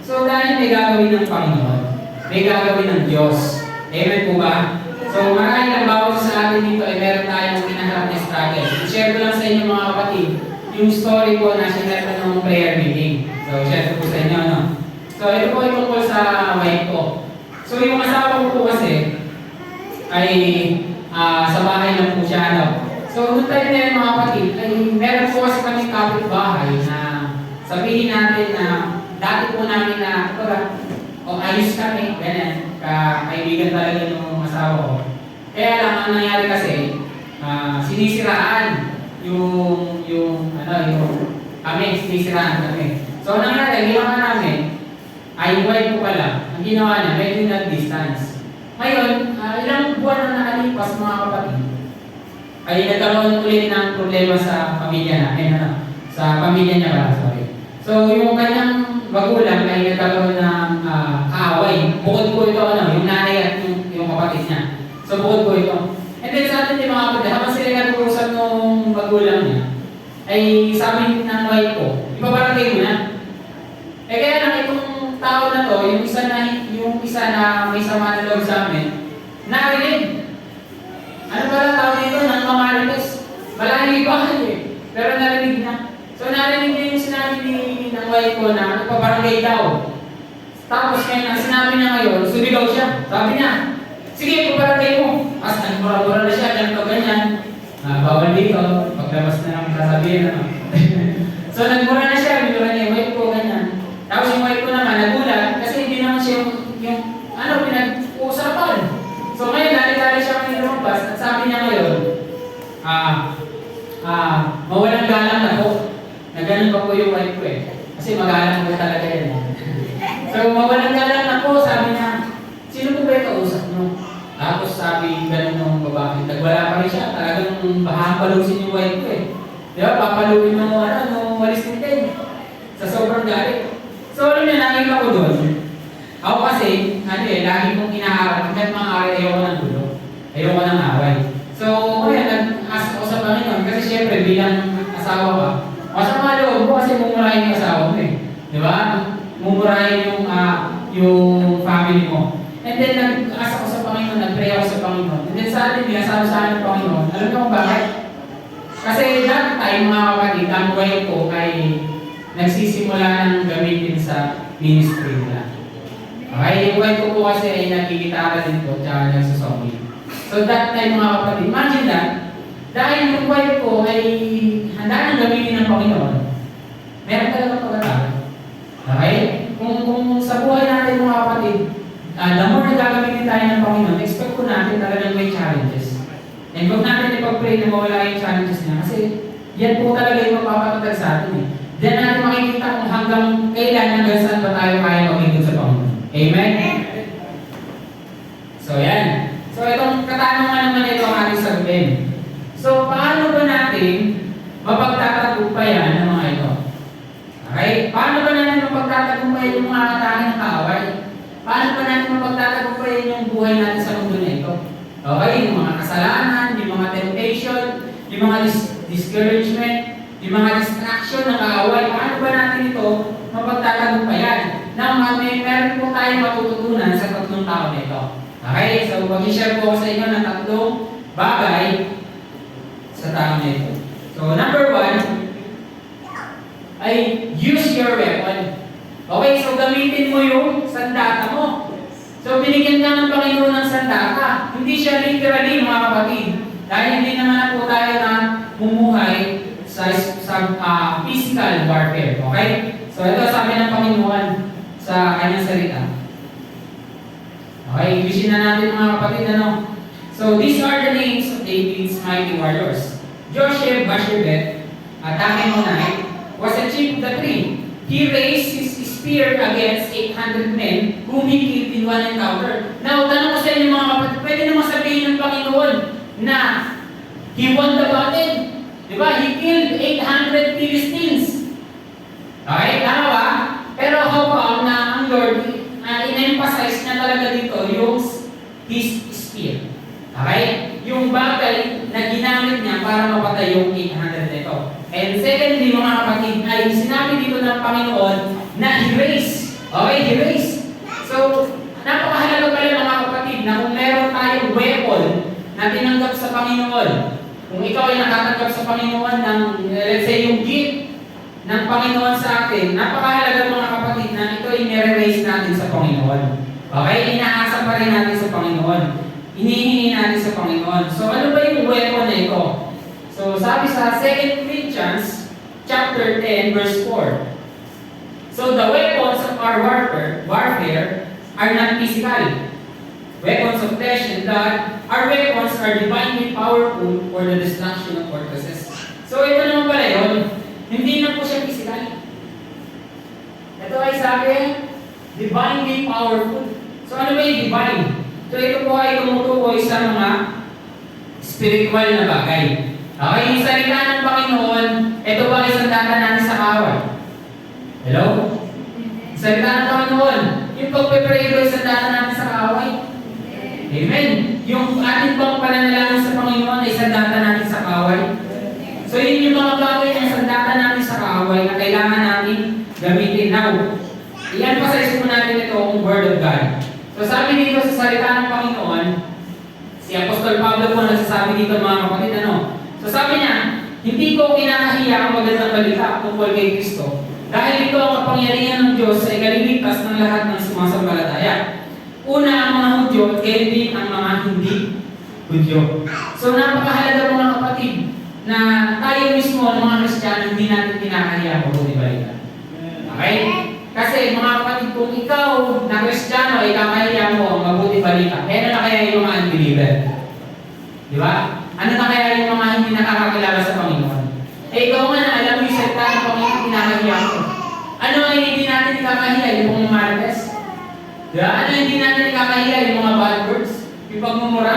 So dahil may gagawin ng Panginoon, may gagawin ng Diyos. Amen po ba? So maraming nagbawas sa atin dito ay meron tayong kinaharap na struggle. I-share ko lang sa inyo mga kapatid, yung story ko na sinare ko ng prayer meeting. So share ko po sa inyo. No? So ito po ay tungkol sa wife ko. So yung asawa ko po kasi ay sa bahay lang po siya. No? So noong tayo na yun mga kapatid, ay meron po kasi kami kapitbahay na sabihin natin na dati po namin na ayos kami, ganyan, kaibigan talaga ng asawa ko. Kaya lang ang nangyari kasi, sinisiraan yung kami, sinisiraan kami. So ang nangyari, ginawa namin, ay wife ko pala, ang ginawa niya, medyo nag-distance. Ngayon, ilang buwan na nakalipas mga kapatid, ay nagkaroon ulit ng problema sa pamilya namin, sa pamilya niya pala, sorry. So yung kanyang magulang ay nagkaroon ng kaaway. Bukod po ito, yung nanay at yung kapatid niya. So bukod po ito. And then sa atin yung mga kapatid, habang sila nag-uusap ng magulang niya, ay sabi ng wife ko, ipabarangay mo na. Eh kaya lang itong tao na to, yung isa na may sama na loob sa amin, narinig. Ano pala tao dito? Nang mamarites. Malahi ba eh. Pero narinig na. So narinig niya yung sinabi ng wife ko na nagpabarangay daw. Tapos ngayon, ang sinabi niya ngayon, sumigaw siya. Sabi niya, sige, pabarangay mo. As nagmura-mura na siya, ganito, ganyan. Bawal dito, paglabas na namin sasabihin. So nagmura na siya, binura niya yung wife ko, ganyan. Tapos yung wife ko naman, nagulat, kasi hindi naman siya yung pinag-uusapan. So ngayon, lali-lali siya may lumabas, at sabi niya ngayon, mawalang galang na po. Na ganun pa po yung wife ko eh. Kasi magalang ko talaga yan. So mawalang galang na po, sabi niya, sino po ba yung kausap mo? Tapos sabi ganun ng babae, nagwala pa rin siya, talagang bahang palusin yung wife ko eh. Di ba, papaluin nung walis ng ten. Sa sobrang galit. So alam niya, nakita ko doon. Ako kasi, lagi kong inaharap, kahit mga aral, ayoko ng gulo. Ayoko ng away. So, kaya nag-ask ako sa Panginoon, kasi syempre bilang asawa ka, masama loob mo kasi mumurahin yung asawa mo eh. Di ba? Mumurahin yung family mo. And then nag-ask ako sa Panginoon, nag-pray ako sa Panginoon. And then sa atin, binasabi sa akin ng Panginoon, alam mo kung bakit? Kasi dati tayo mga kapatid, ang wife ko ay nagsisimula ng gamitin sa ministry nila. Okay, yung wife ko po kasi ay nagkikitara din po, tsaka nagsasomi. So that time mga kapatid, imagine that, dahil yung wife ko ay handa nang gamitin ng Panginoon, meron talaga pagkatalo. Okay? Kung sa buhay natin mga kapatid, the more na gagamitin tayo ng Panginoon, expect ko natin talagang may challenges. And huwag natin ipag-pray na mawala yung challenges niya kasi yan po talaga yung mapapatatag sa atin eh. Diyan natin makikita kung hanggang kailan, hanggang saan ba tayo kaya magiging sa Panginoon. Amen? So yan. So itong katanungan naman ito ang ating sagutin. So paano ba natin mapagtatagumpayan ng mga ito? Okay? Paano ba natin mapagtatagumpayan yung mga katangin ng kaaway? Paano ba natin mapagtatagumpayan yung buhay natin sa mundo na ito? Okay? Yung mga kasalanan, yung mga temptation, yung mga discouragement, yung mga distraction ng kaaway. Paano ba natin ito mapagtatagumpayan? Meron po tayong matututunan sa tatlong tao na ito. Okay? So, mag-share po sa inyo ng tatlong bagay sa tao na ito. So, number 1 ay use your weapon. Okay? So, gamitin mo yung sandata mo. So, binigyan ka ng Panginoon ng sandata saka. Hindi siya literally, mga kapatid. Dahil hindi naman po tayo na mumuhay sa physical warfare. Okay? So ito sabi ng Panginoon sa kanyang salita. Okay, English na natin mga kapatid. So these are the names of David's mighty warriors. Josheb-Basshebeth, Tahkemonite, was a chief of the three. He raised his spear against 800 men whom he killed in one encounter. Now, tanong ko sa inyo mga kapatid, pwede naman sabihin ng Panginoon na he won the battle. Diba? He killed 800 Philistines. Okay, tama ba? Pero how come na ang Lord, in-emphasize niya talaga dito yung his spear. Okay? Yung bagay na ginamit niya para mapatay yung 800 nito. And secondly, mga kapatid, ay sinabi dito ng Panginoon na he raised. Okay, he raised. So, napakahalaga pala mga kapatid na kung meron tayong weapon na tinanggap sa Panginoon, kung ikaw ay nakatanggap sa Panginoon ng, let's say, yung gift ng Panginoon sa atin, napakahalaga mga kapatid na ito ay nire-raise natin sa Panginoon. Okay? Inaasa pa rin natin sa Panginoon. Hinihingi natin sa Panginoon. So, ano ba yung weapon na ito? So, sabi sa 2 Corinthians chapter 10, verse 4. So, the weapons of our warfare are not physical. Weapons of flesh and blood, our weapons are divinely powerful for the destruction of fortresses. So, ito naman pala yun. Hindi na po siya physical. Ito ay sabi, divinely powerful. So, ano ba yung divine? So, ito po ay tumutukoy sa mga spiritual na bagay. Okay, yung salita ng Panginoon, ito ba ay sandata natin sa kaaway? Hello? Salita ng Panginoon, yung pagpe-pray ko ay sandata natin sa kaaway? Amen. Yung ating bang pananalangin sa Panginoon ay sandata natin sa kaaway? So, yun yung mga bagay na sandata natin sa kaaway na kailangan natin gamitin. Now, i-emphasize po natin ito ang Word of God. So, sabi dito sa salita ng Panginoon, si Apostol Pablo po nagsasabi dito mga kapatid, So sabi niya, hindi ko kinakahiya ang magandang balita tungkol kay Kristo dahil ito ang kapangyarihan ng Diyos sa ikaliligtas ng lahat ng sumasampalataya. Una ang mga Hudyo at kayo din ang mga hindi Hudyo. So napakahalaga mga kapatid na tayo mismo ng mga Kristiyano hindi natin kinakahiya ang mabuti balita. Okay? Kasi mga kapatid, kung ikaw na Kristiyano ay kakahiya mo ang mabuti balita, ano na kaya yung mga unbeliever? Di ba? Ano na kaya yung mga hindi nakakakilala sa Panginoon? Ikaw nga na alam mo yung salita ng Panginoon, kinakahiya mo. Ano ang hindi natin ikakahiya? Yung mga marites? Diba? Ano hindi natin ikakahiya? Yung mga bad words? Yung pagmumura?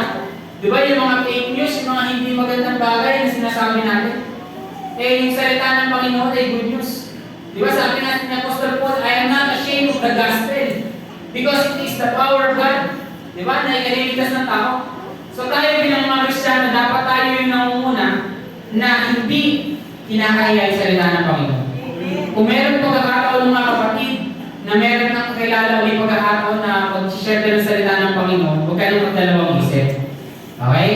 Diba? Yung mga fake news, yung mga hindi magandang bagay na sinasabi natin? Yung salita ng Panginoon ay good news. Diba? Sabi natin ni Apostol Paul, I am not ashamed of the gospel because it is the power of God. Diba? Na ikaliligtas ng tao. So tayo bilang mga Kristiyano, dapat tayo yung nangunguna na hindi kinakahiya yung salita ng Panginoon. Kung meron pagkakataon mga kapatid, na meron kang kakilala may pagkakataon na mag-share ka ng salita ng Panginoon, huwag ka nang magdalawang isip. Okay?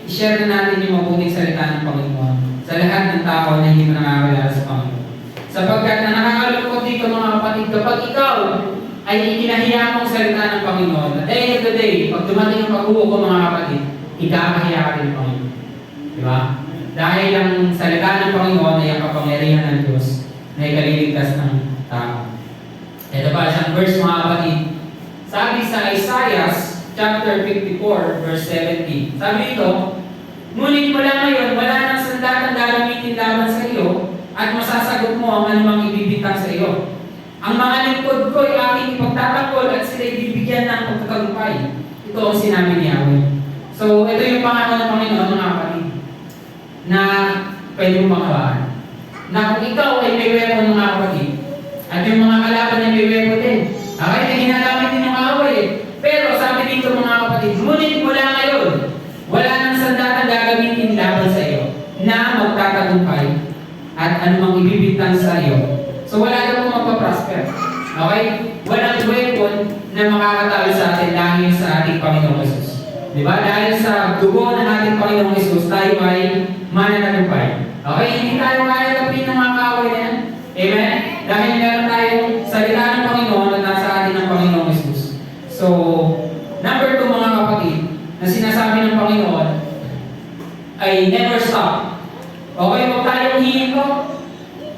I-share na natin yung mabuting salita ng Panginoon sa lahat ng tao na hindi mo nakakilala sa Panginoon. Sapagkat na nakakalungkot dito mga kapatid, kapag ikaw ay ikinahiya mong salita ng Panginoon, at the end of the day, pag dumating ang pag-uwo ko mga kapatid, ikakahiya ka rin ng Panginoon. Diba? Dahil ang salita ng Panginoon ay ang kapangyarihan ng Diyos na ikaliligtas ng tao. Ito pa isang verse mga kapatid. Sabi sa Isaiah chapter 54 verse 17. Sabi dito, ngunit mula ngayon, wala nang sandatang gagamitin laban sa iyo at masasagot mo ang anumang ibibitang sa iyo. Ang mga lingkod ko ay aking ipagtatanggol at sila ibibigyan ng pagkatagumpay. Ito ang sinabi ni Yahweh. So, ito yung pangako ng Panginoon mga kapatid na pwede mong makawaan. Na kung ikaw ay may weapon mga kapatid, at yung mga kalaban ay may weapon din. Okay, na ginagamit din yung kaaway eh. Pero sabi dito mga kapatid, ngunit mula ngayon, wala nang sandata gagamitin laban sa iyo na magtatagumpay at anumang ibibintang sa iyo. So wala na pong magpa-prosper. Okay? Walang weapon na makakatalo sa atin dahil sa ating Panginoong Jesus. Diba? Dahil sa dugo ng ating Panginoong Jesus, tayo ay mananagumpay. Okay? Hindi tayo makakapin ng mga kaaway na yan. Amen? Dahil meron tayong salita ng Panginoon at nasa atin ng Panginoong Jesus. So, number 2 mga kapatid, na sinasabi ng Panginoon ay never stop. Okay, huwag tayong hihinto.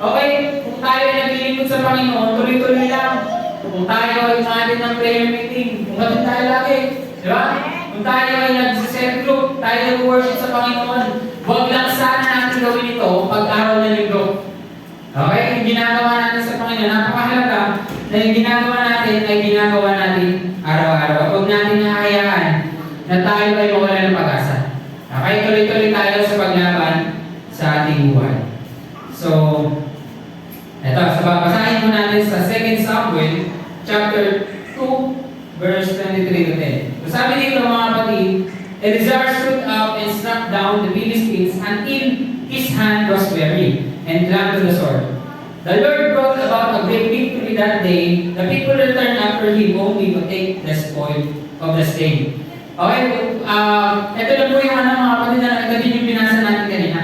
Okay, kung tayo ay naglilingkod sa Panginoon, tuloy-tuloy lang. Kung tayo ay umatin ng prayer meeting, umatin tayo lagi. Di ba? Kung tayo ay nag-self group, tayo nag-worship sa Panginoon, huwag lang sana natin gawin ito pag-araw na linggo. Okay? Yung ginagawa natin sa Panginoon, napakahalaga na yung ginagawa natin ay ginagawa natin araw-araw. Huwag natin nahayaan na tayo ay mawala ng pag-asa. Okay? Tuloy-tuloy tayo sa paglaban sa ating buhay. So, ito, babasahin mo natin sa 2 Samuel chapter 2 verse 23 to 10. So, sabi dito mga kapatid, Eleazar stood up and struck down the Philistines until his hand was weary and clung to the sword. The Lord brought about a great victory that day. The people returned after him only to take the spoil of the slain. Okay, ito na po yung mga kapatid na ito din yung binasa natin kanina.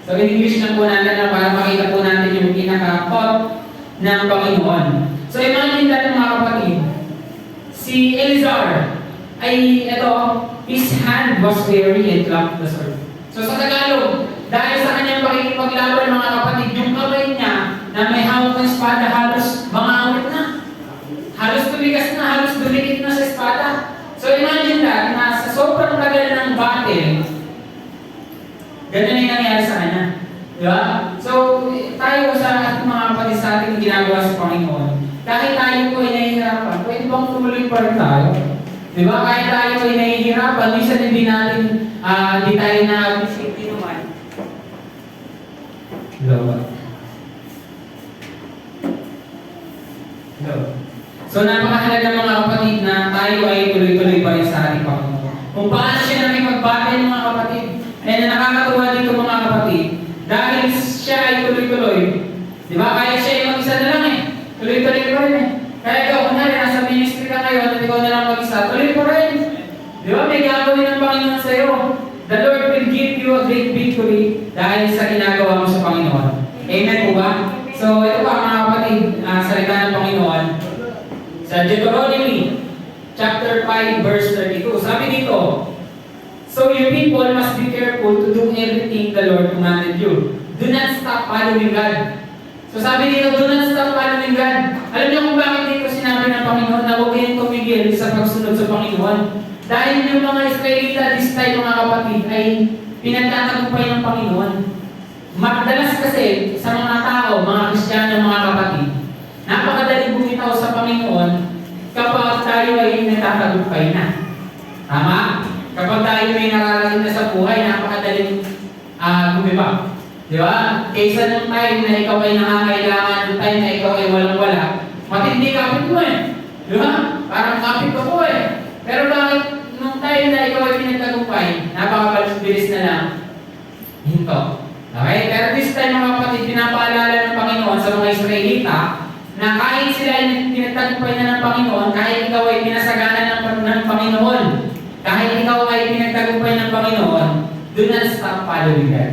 So, in English na po natin na para makita po natin yung pinaka-thought ng Panginoon. So, imagine natin mga kapatid, si Eleazar ay, ito, his hand was weary and clung to the sword. So, sa Tagalog, dahil sa kanyang pakikipaglaban mga kapatid, yung kamay niya na may hawak ng espada halos mangawit na. Halos tumigas na, halos dumikit na sa espada. So, imagine that, na sa sobrang tagal ng battle, ganun yung nangyari sa kanya. Di ba? So, tayo sa ating mga kapatid sa ating ginagawa sa Panginoon, kahit tayo po ay nahihirapan, pwede bang tumuloy pa rin tayo? Di ba? Kahit tayo ay nahihirapan, minsan hindi natin, hindi tayo na-appreciate naman. Hello. Hello. So, napakahalaga mga kapatid na tayo ay tuloy-tuloy pa rin sa ating Panginoon. Kung paano siya namin magbattle mga kapatid, ay na nakakatuwa dito mga kapatid, dahil siya ay tuloy-tuloy. Di ba? Kaya siya ay mag-isa na lang eh. Tuloy-tuloy pa rin eh. Kaya ikaw, kunwari, nasa ministry ka ngayon at ikaw na lang mag-isa, tuloy pa rin. Di ba? May gagawin ng Panginoon sa iyo. The Lord will give you a great victory dahil sa ginagawa mo sa Panginoon. Amen po ba? So, ito pa mga kapatid, salita ng Panginoon. Sa Deuteronomy chapter 5 verse 32, sabi dito, so your people must be careful to do everything the Lord commanded you. Do not stop following God. So sabi dito, do not stop following God. Alam niyo kung bakit dito sinabi ng Panginoon na huwag kayong tumigil sa pagsunod sa Panginoon? Dahil yung mga Israelita this time mga kapatid ay pinagtatagumpay ng Panginoon. Madalas kasi sa mga tao, mga Kristiyano, mga kapatid, napakadaling bumitaw sa Panginoon kapag tayo ay natatagumpay na. Tama? Kapag tayo may nakarating na sa buhay, napakadaling bumibag. Di ba? Kaysa nung time na ikaw ay nangangailangan, nung time na ikaw ay walang-wala, matindi kapit mo eh. Di ba? Parang kapit ko po eh. Pero bakit nung time na ikaw ay pinagtagumpay, napakabilis na lang, hinto. Okay? Pero this time mga kapatid, pinapaalala ng Panginoon sa mga Israelita na kahit sila ay pinagtagumpay na ng Panginoon, kahit ikaw ay pinasagana ng Panginoon, kahit ikaw ay pinagtagumpay ng Panginoon, do not stop following God.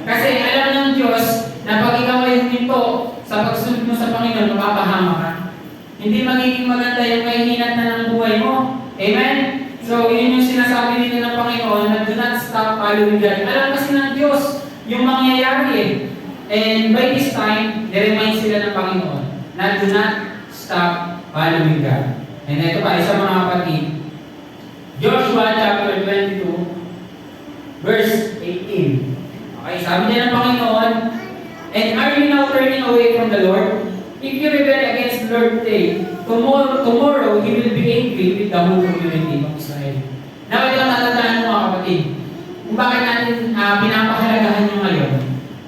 Kasi alam ng Diyos na pag ikaw ay huminto sa pagsunod mo sa Panginoon, mapapahama ka. Hindi magiging maganda yung kahihinat na ng buhay mo. Amen? So, yun yung sinasabi dito ng Panginoon na do not stop following God. Alam kasi ng Diyos yung mangyayari eh. And by this time, niremind sila ng Panginoon na do not stop following God. And ito pa, isa mga kapatid, Joshua chapter 22, verse 18. Okay, sabi niya ng Panginoon, and are you now turning away from the Lord? If you rebel against the Lord today, tomorrow He will be angry with the whole community of Israel. Now, ito ang tatandaan mo mga kapatid. Kung bakit natin pinapahalagahan nyo ngayon?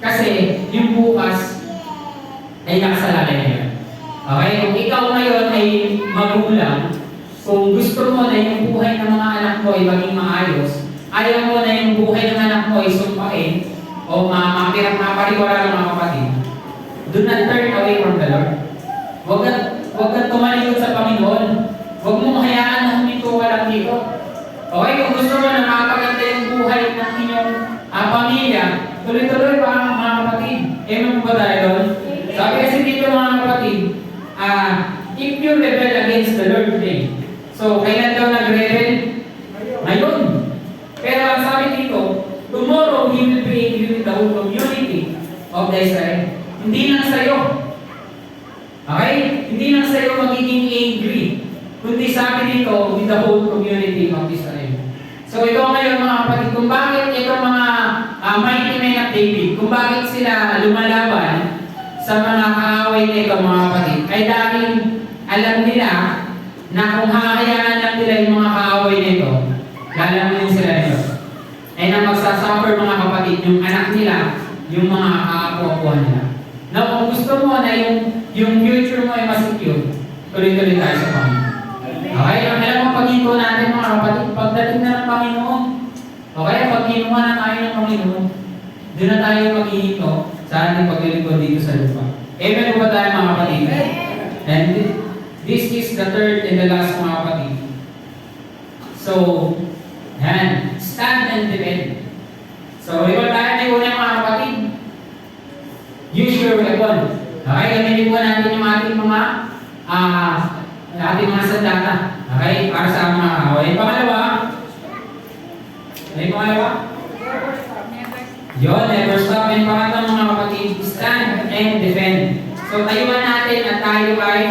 Kasi yung bukas ay nakasalalay ngayon. Okay? Kung ikaw ngayon ay magulang, kung gusto mo na yung buhay ng mga anak mo ay maging maayos, ayaw mo na yung buhay ng anak mo ay sumpain o mapariwara ng mga kapatid, do not turn away from the Lord. Huwag kang tumalikod sa Panginoon. Huwag mong hayaan na huminto ka lang dito. Okay? Kung gusto mo na makapaganda yung buhay ng inyong pamilya, tuloy-tuloy pa mga kapatid. Amen po ba tayo doon? Sabi kasi dito mga kapatid, if you rebel against the Lord today, so kailan daw nag-rebel? Ngayon. of the Israel. Hindi lang sa'yo. Okay? Hindi lang sa'yo magiging angry. Kundi sabi dito, with the whole community of Israel. So ito ngayon mga kapatid, kung bakit itong mga mighty men of David, kung bakit sila lumalaban sa mga kaaway nito mga kapatid, ay dahil alam nila na kung hahayaan lang nila yung mga kaaway nito, lalamunin sila nito. Ay na magsasuffer mga kapatid, yung anak nila, yung mga kaapo-apuan nila. Now, kung gusto mo na yung future mo ay masecure, tuloy-tuloy tayo sa Panginoon. Okay? Alam mo, pag-hinto natin mga kapatid, pagdating na ng Panginoon, okay, pag kinuha na tayo ng Panginoon, doon na tayo mag-hinto sa ating paglilingkod dito sa lupa. Amen ba tayo mga kapatid? And this is the third and the last mga kapatid. So, yan, stand and defend. So, ikaw tayo na una mga kapatid. Use your weapon. Okay, gamitin po natin yung ating mga sandata. Okay, para sa mga kaaway. Pangalawa. Ano yung pangalawa? Yun, never stop. And pangatang mga kapatid, stand and defend. So, tayuan natin at tayo ay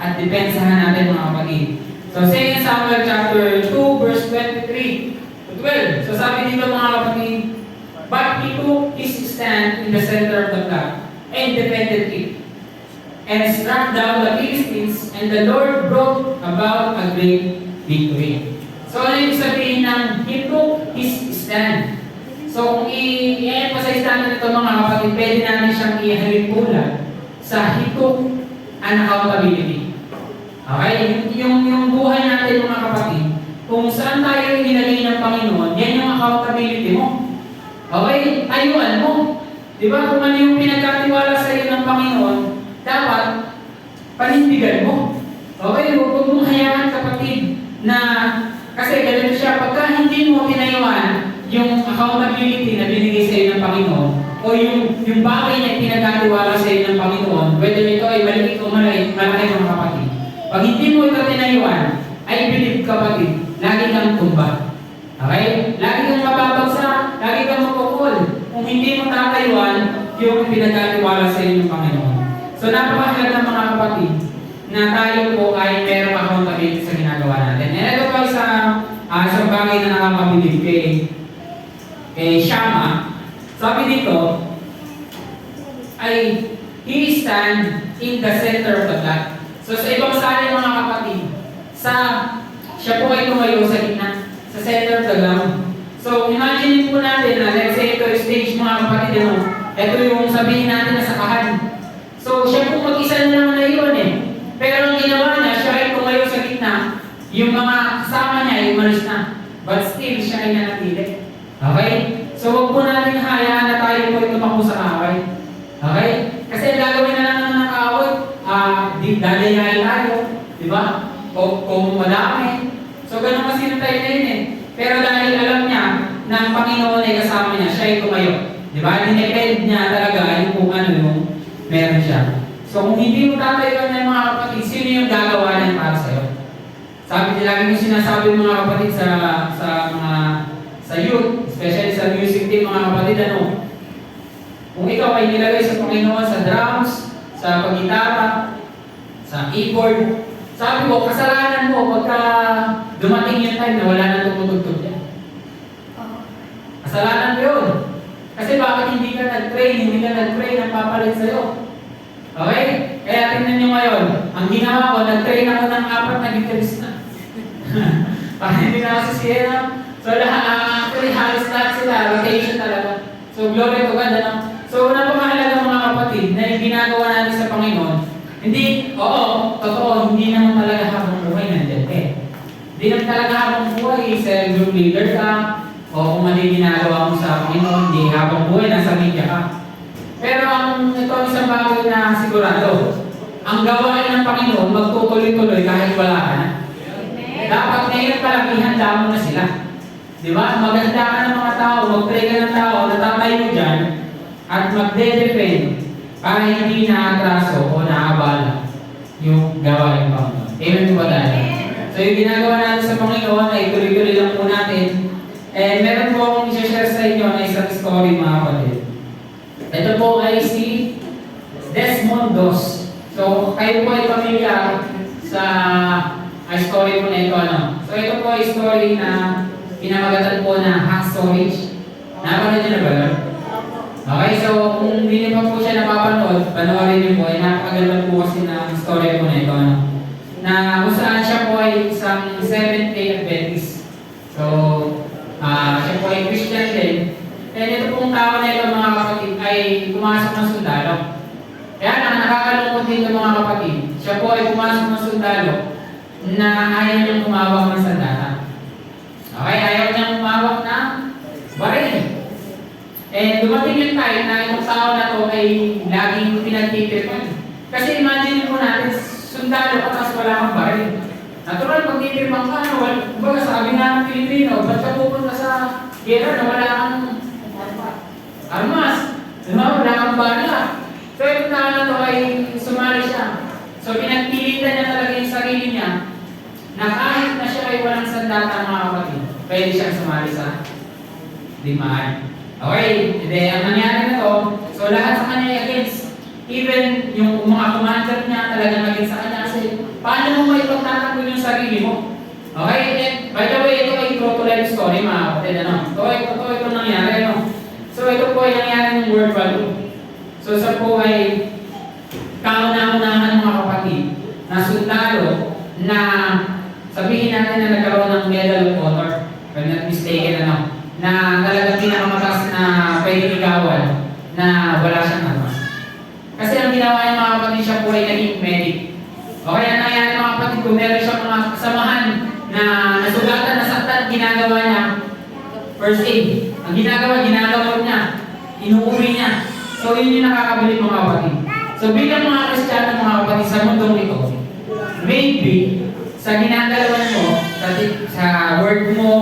at depensahan natin mga kapatid. So, 2 Samuel chapter 2, verse 23 to 12. So, sabi dito mga kapatid, but he took his stand in the center of the flock and defended it, and struck down the Philistines, and the Lord brought about a great victory. So, ano yung sabihin ng he took his stand? So, kung i-emphasize natin ito mga kapatid, pwede natin siyang i-halimpula sa he took an accountability. Okay? Yung buhay natin mga kapatid, kung saan tayo inilagay ng Panginoon, yan yung accountability mo. Okay? Ayuan mo. Di ba? Kung ano yung pinagkatiwala sa iyo ng Panginoon, dapat panindigan mo. Okay? Huwag mong hayaan kapatid na kasi ganito siya, pagka hindi mo pinayuan yung accountability na binigay sa iyo ng Panginoon o yung bagay na pinagkatiwala sa iyo ng Panginoon, whether ito ay maliit o malaki mga kapatid. Pag hindi mo ito tinayuan, ay believe kapatid, lagi kang tumba. Okay? Lagi kang mababagsak, lagi kang magkukul. Kung hindi mo tatayuan, yung pinagkatiwala sa iyo ng Panginoon. So napakahalaga mga kapatid na tayo po ay merong accountability sa ginagawa natin. And ito pa sa bagay na nakakabilib kay Shama, sabi dito, ay he stand in the center of the flock. So sa ibang sali mga kapatid, siya po ay tumayo sa gitna, sa center of the ground. So imagine po natin na let's say ito yung stage mga kapatid, ito yung sabihin natin na sakahan. So siya po mag-isa na naman na yun eh. Pero ang ginawa niya, siya ay tumayo sa gitna, yung mga kasama niya ay umalis na. But still, siya ay nanatili. Okay? So huwag po natin hayaan na tayo po ay tumakbo sa kaaway. Okay? Kasi gagawin na lang ng kaaway, dadayain tayo. Diba? Kung madami. So ganun kasi tayo na yun eh. Pero dahil alam niya na ang Panginoon ay kasama niya, siya ay tumayo. Diba? Dinepend niya talaga yung kung ano yung meron siya. So kung hindi mo tatayuan ng mga kapatid, sino yung gagawa niyan para sa'yo? Sabi lagi mo sinasabi mga kapatid sa youth, especially sa music team mga kapatid, kung ikaw ay nilagay sa Panginoon sa drums, sa paggitara, sa keyboard, sabi ko, kasalanan mo pagka dumating yung time na wala na tumutugtog yan. Kasalanan mo yun. Kasi bakit hindi ka nag-train ang papalit sa'yo? Okay? Kaya tingnan nyo ngayon, ang ginawa ko, nag-train ako ng 4 na gitarista. Para hindi na ako sa Siena. So actually, halos lahat sila, rotation talaga. So glory to God, So napakahalaga mga kapatid, na yung ginagawa natin sa Panginoon, hindi, totoo, hindi naman talaga habang buhay nandiyan eh. Hindi naman talaga habang buhay, sa group leader ka, o kung ano yung ginagawa mo sa Panginoon, hindi habang buhay, nasa media ka. Pero ito ang isang bagay na sigurado. Ang gawain ng Panginoon, magtutuloy-tuloy kahit wala ka na. Dapat ngayon pala, ihanda mo na sila. Di ba? Maganda ka ng mga tao, mag-pray ka ng tao, natatay mo dyan, at magde-defend para hindi na-atraso o na-abala yung gawain ng Panginoon. Amen ba tayo? So yung ginagawa natin sa Panginoon ay tuloy-tuloy lang po natin. And meron po akong i-share sa inyo na isang story mga kapatid. Ito po dos. So, kayo po ay pamilyar sa story po na ito. So, ito po ay story na pinamagatan po na hack storage. Napanood niyo na ba yun? Okay, so kung hindi niyo pa po siya napapanood, panoorin niyo po. Ay napakaganda po kasi ng story po na ito. Na kung saan siya po ay isang Seventh-day Adventist. So, siya po ay Christian din. And ito pong tao na ito mga kapatid ay pumasok ng sundalo. Kaya nakakalungkot din ito mga kapatid. Siya po ay pumasok ng sundalo na ayaw niyang umawak ng sandata. Okay, ayaw niyang umawak ng baril. And dumating yung time na yung tao na to ay laging pinagtitipon. Kasi imagine po natin, sundalo ka tapos wala kang baril. Natural, pagtitipon ka, baga sabi nga ng Pilipino, ba't ka pupunta sa gera na wala kang armas? Wala kang bala. So yung tao na to ay sumali siya. So pinagpilitan niya talaga yung sarili niya na kahit na siya ay walang sandata mga kapatid, pwede siyang sumali sa digmaan. Okay, ang nangyari na to, so lahat sa kanya ay against. Even yung mga commander niya talagang against sa kanya kasi paano mo maipagtatanggol yung sarili mo? Okay, and by the way, ito ay true to life story mga kapatid. Ito nangyari. So ito po ay nangyari ng World War II. So sa po ay kauna-unahan mga kapatid na sundalo na sabihin natin na nagkaroon ng Medal of Honor, if I'm not mistaken, na talagang pinakamataas na pwede igawan na wala siyang armas. Kasi ang ginawa niya mga kapatid, siya po ay naging medic. Okay, ang nangyari mga kapatid, kung meron siyang mga kasamahan na nasugatan, nasaktan, ginagawa niya first aid. Ang ginagawa niya, inuuwi niya. So yun yung nakakabilib mga kapatid. So bilang mga Kristiyano mga kapatid sa mundong ito, maybe sa ginagalawan mo, sa work mo,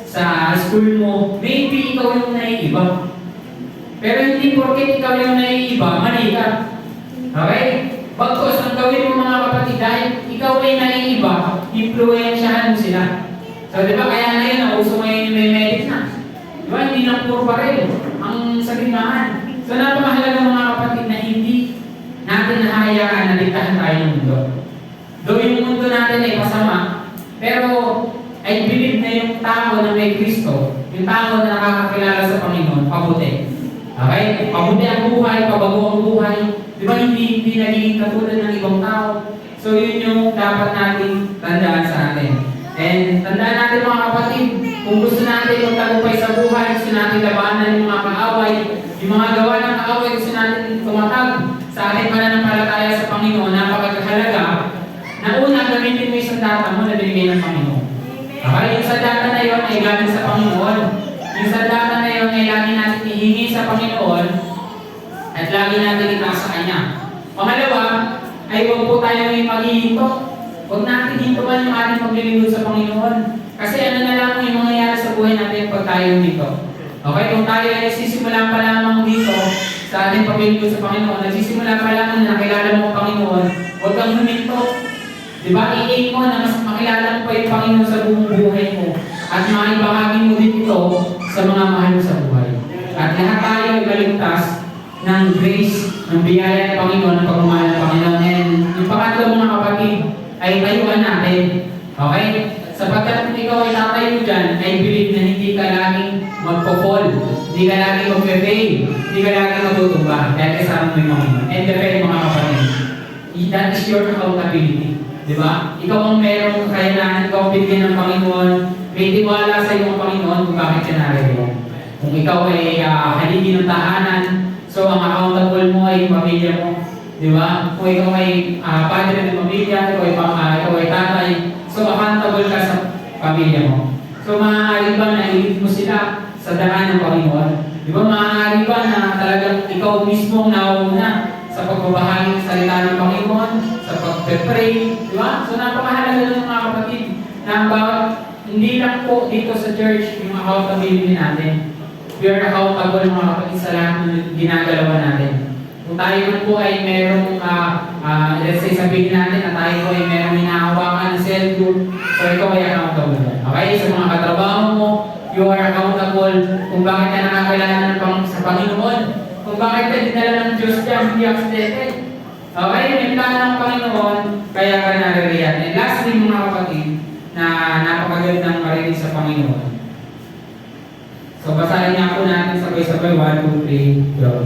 sa school mo, maybe ikaw yung naiiba. Pero hindi porket ikaw yung naiiba, mali ka. Okay? Bagkos, ang gawin mo mga kapatid, dahil ikaw ay naiiba, influensyahan mo sila. So di ba, kaya ngayon, nauso ngayon yung may medic na. Di ba, hindi lang puro baril ang sabimahan. So napakahalaga mga kapatid na hindi natin nahayaan na diktahan tayo ng mundo. Though yung mundo natin ay masama, pero I believe na yung tao na may Kristo, yung tao na nakakakilala sa Panginoon, pabuti. Okay? Pabuti ang buhay, pabago ang buhay. Di ba hindi nagiging katulad ng ibang tao? So yun yung dapat natin tandaan sa atin. And tandaan natin mga kapatid, kung gusto natin yung tagumpay sa buhay, gusto natin labanan yung mga kaaway, yung mga gawa ng kaaway, gusto natin tumatag sa ating pananampalataya sa Panginoon, napakahalaga na una gamitin mo yung sandata mo na binigay ng Panginoon. Okay, yung sandata na yun ay galing sa Panginoon. Yung sandata na yun ay lagi natin ihingi sa Panginoon at lagi natin itaas sa Kanya. Pangalawa, ay huwag po tayo may maghihinto. Huwag natin hintuan yung ating paglilingkod sa Panginoon. Kasi ano na lang yung mangyayari sa buhay natin pag tayo dito. Okay, kung tayo ay nagsisimula pa lamang dito sa ating paglilingkod sa Panginoon, nagsisimula pa lamang na nakilala mo ang Panginoon, huwag kang huminto. Diba, i-aim mo na mas makilala mo pa yung Panginoon sa buong buhay mo at maibahagi mo din ito sa mga mahal mo sa buhay. At lahat tayo ay maligtas ng grace, ng biyaya ng Panginoon, ng pagmamahal ng Panginoon. And yung pangatlo mga kapatid, ay tayuan natin. Okay? Sapagkat kung ikaw ay tatayo dyan, I believe na hindi ka laging magpo-fall, hindi ka laging magpe-fail, hindi ka laging matutumba. Dahil kasama mo yung Panginoon. And depende mga kapatid, that is your accountability. Diba? Ikaw ang merong kakayanan, ikaw ang bigyan ng Panginoon, may tiwala sa iyo ang Panginoon kung bakit siya narito. Kung ikaw ay haligi ng tahanan, so ang accountable mo ay pamilya mo. Diba? Kung ikaw ay padre ng pamilya, ikaw ay tatay, so accountable ka sa pamilya mo. So maaari ba na ilit mo sila sa daan ng Panginoon? Diba? Maaari ba na talagang ikaw mismo ang nauna sa pagbabahagi ng salita ng Panginoon, sa pag-pray, di ba? So napakahalaga ng mga kapatid na hindi lang po dito sa church yung accountability natin. We are accountable mga kapatid sa lahat ng ginagalawa natin. Kung tayo man po ay merong, let's say sabihin natin na tayo po ay merong hinahawakan ng cell group, so ikaw ay accountable. Okay? Sa mga katrabaho mo, you are accountable kung bakit ka nakakilala sa Panginoon. Kung bakit ka dinala ng Diyos dyan, hindi accidental. Okay, may plano ng Panginoon, kaya ka naririyan. And lastly, mga kapatid, na napakagandang marinig sa Panginoon. So, basahin niya po natin sabay-sabay. 1, 2, 3, go.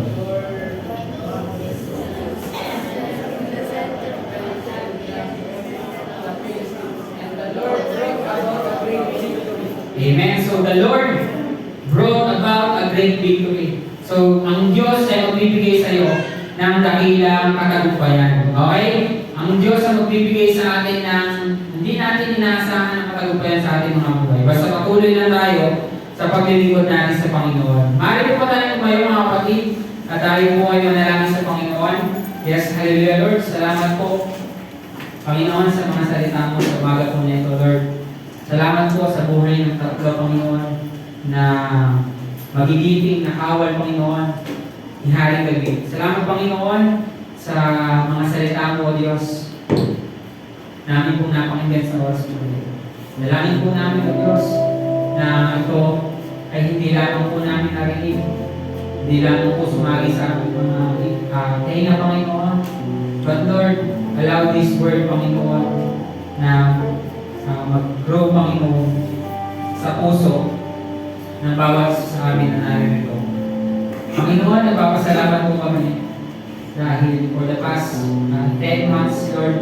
Amen. So, the Lord brought about a great victory. So, ang Diyos ay magbibigay sa iyo ng dakilang katagumpayan. Okay? Ang Diyos ay magbibigay sa atin ng hindi natin inaasahan ng katagumpayan sa ating mga buhay. Basta patuloy lang tayo sa paglilingkod natin sa Panginoon. Maaari po tayo tumayo mga kapatid at tayo po ay manalangin sa Panginoon. Yes, hallelujah Lord. Salamat po Panginoon sa mga salita mo sa umaga po nito Lord. Salamat po sa buhay ng tatlo Panginoon na magigiting na kawal Panginoon ni Haring David. Salamat Panginoon sa mga salita mo Diyos. Namin pong napakinggan sa oras po. Dalangin po namin o Diyos na ito ay hindi lamang po namin narinig, hindi lamang po sumagi sa aming mga tainga Panginoon. But Lord, allow this word Panginoon na mag-grow Panginoon sa puso ng bawat sa amin na narinig ito. Panginoon, nagpapasalamat po kami dahil for the past 10 months Lord,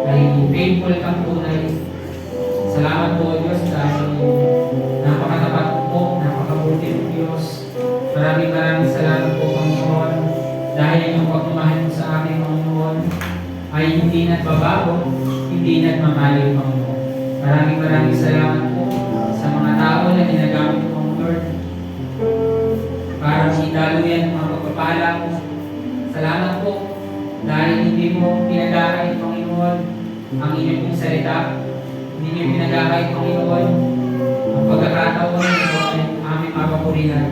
ay faithful kang tunay. Salamat po Diyos dahil napakatapat po, napakabuti po Diyos. Maraming salamat po Panginoon dahil yung pagmamahal mo sa amin Panginoon ay hindi nagbabago, hindi nagmamaliw Panginoon. Maraming salamat po sa mga tao na ginagamit mo Lord para daluyan ang mga pagpapala mo. Salamat po dahil hindi mo pinag-aakay Panginoon ang inyong pong salita. Hindi niyo pinag-aakay Panginoon ang pagkakataon ito ay aming mapapurihan.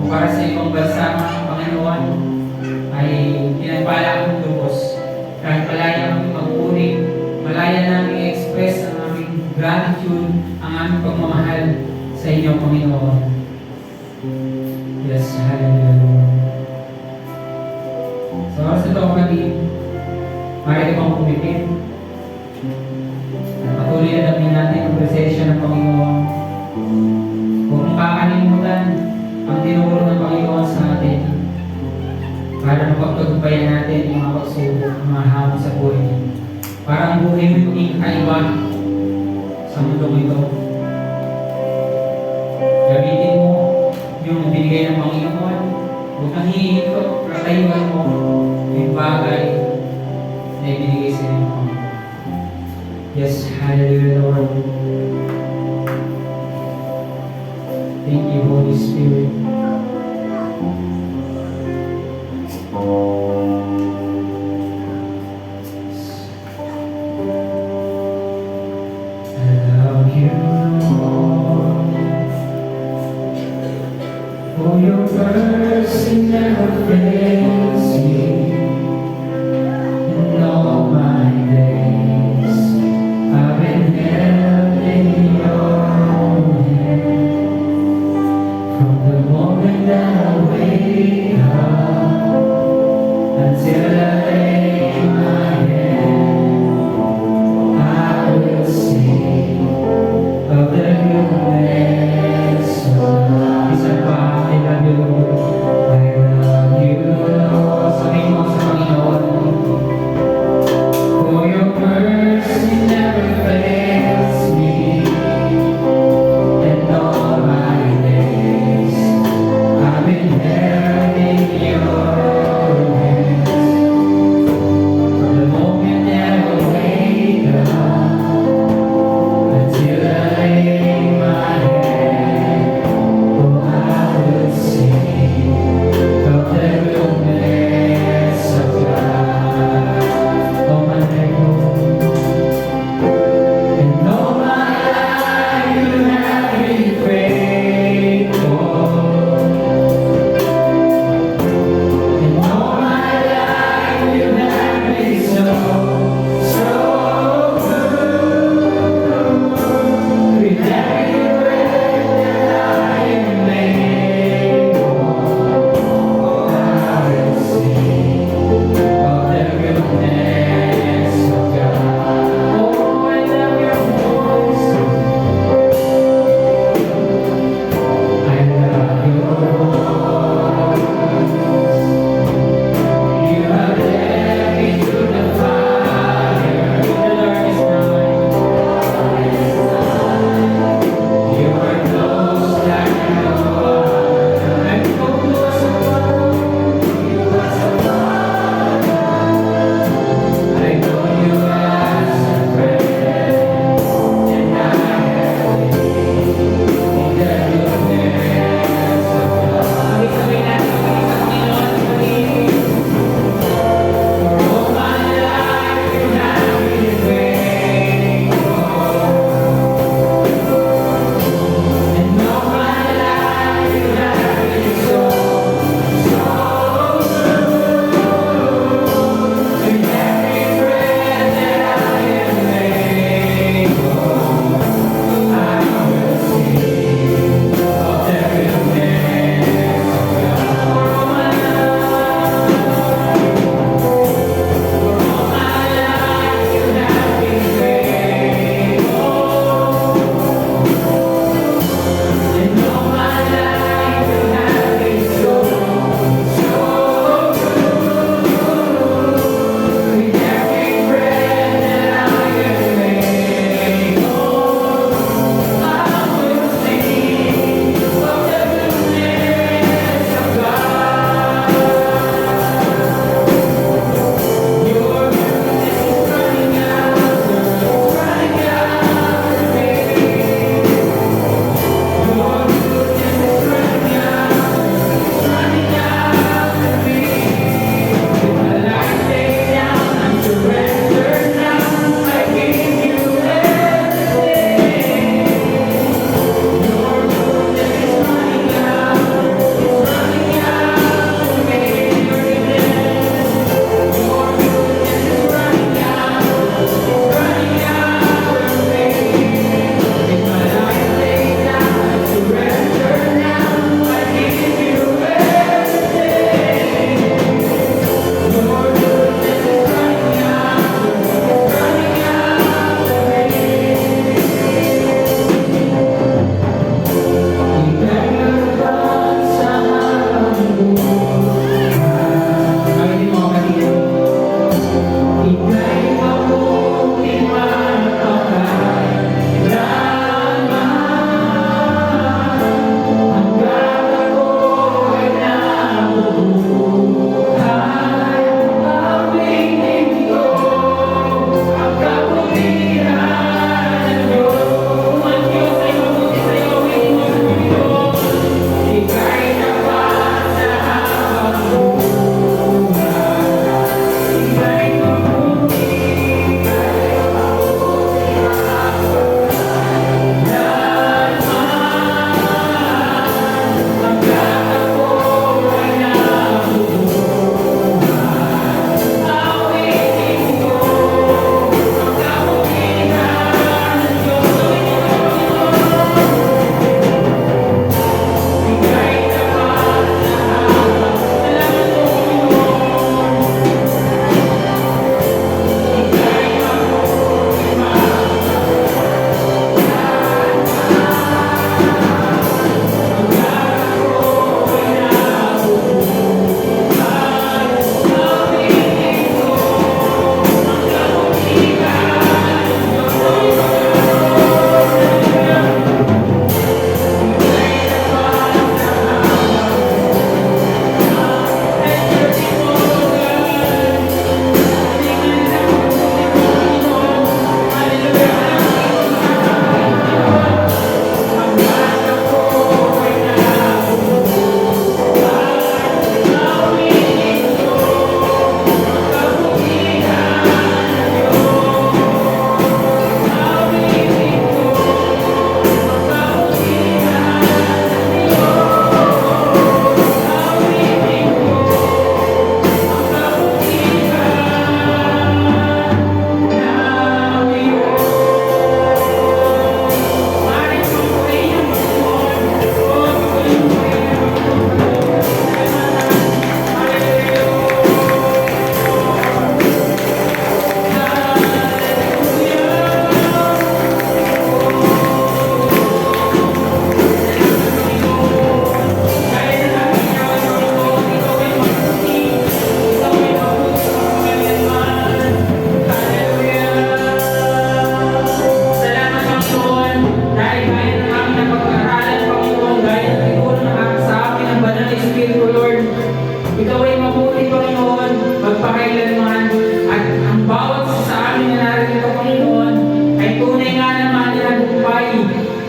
Para sa ibang bansa Panginoon ay pinagpala akong lubos. Kahit malaya kami magpuri, malaya namin i-express ang aming gratitude, ang aming pagmamahal sa inyo Panginoon. Yes, hallelujah. So, sa ito kapatid, maaari pang pumipin. Patuloy na namin natin ang presensya ng Panginoon. Huwag mong kakalimutan ang tinuro ng Panginoon sa atin para mapagtagumpayan natin yung mga pagsubok, mga hamon sa buhay niya. Para ang buhay mo maging kaiba sa mundong ito. Gamitin mo yung binigay ng Panginoon. Huwag kang hihinto, ratayuan mo yung bagay na ibinigay sa iyo ng Panginoon. Yes, hallelujah Lord. Thank you, Holy Spirit. I love you, Lord, for your mercy never fails me. In all my days, I've been held in your hand from the moment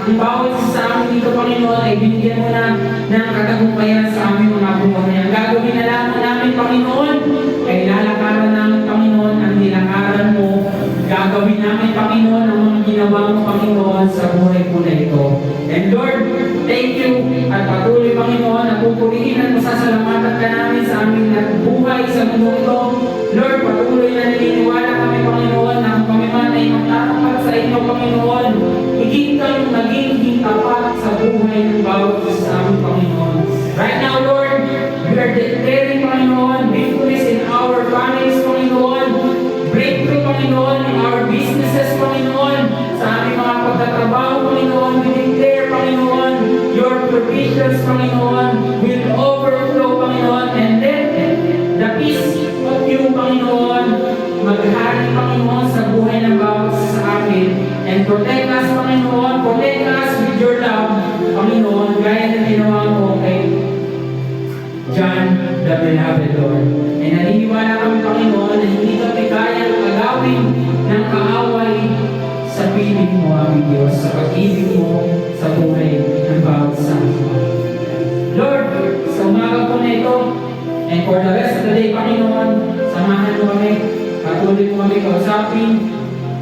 ang bawat isa sa amin dito, Panginoon, ay binigyan mo na ng katagumpayan sa aming mga buhay. Ang gagawin na lamang namin, Panginoon, ay lalakaran namin, Panginoon, ang nilakaran mo. Gagawin namin, Panginoon, ang mga ginawa mo, Panginoon, sa buhay po na ito. And Lord, thank you at patuloy, Panginoon, na pupurihin at masasalamatan ka namin sa aming buhay sa mundo ito. Lord, patuloy na naniniwala kami, Panginoon, na kung kami man ay magtatapat sa inyo, Panginoon, higit kayong naging tapat sa buhay ng bawat isa sa aming Panginoon. Right now, Lord, we are declaring, Panginoon, victories in our families, Panginoon, breakthrough, Panginoon, in our businesses, Panginoon, sa aming mga pagtatrabaho, Panginoon, we declare, Panginoon, your provisions, Panginoon, will overflow, Panginoon, and let the peace of you, Panginoon, maghari, Panginoon, sa buhay ng bawat isa sa amin, and protect us, Panginoon, protect us with your love, Panginoon, gaya na ginawa mo kay John the Beloved, Lord. And naniniwala kami, Panginoon, na hindi kami kayang agawin ng kaaway sa piling mo, aming Diyos, sa pag-ibig mo sa buhay ng bawat isa. Lord, sa umaga po na ito, and for the rest of the day, Panginoon, samahan mo kami, patuloy mo kami kausapin,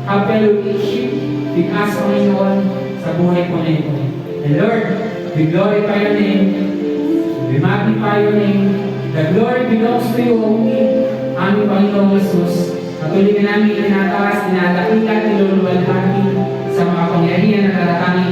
have fellowship with us, Panginoon, sa buhay po na ito. And Lord, we glorify your name, we magnify your name, the glory belongs to you only, aming Panginoon Jesus. Patuloy ka namin itinataas, tinatakilan, niluluwalhati sa mga pangyarihan na tatatanging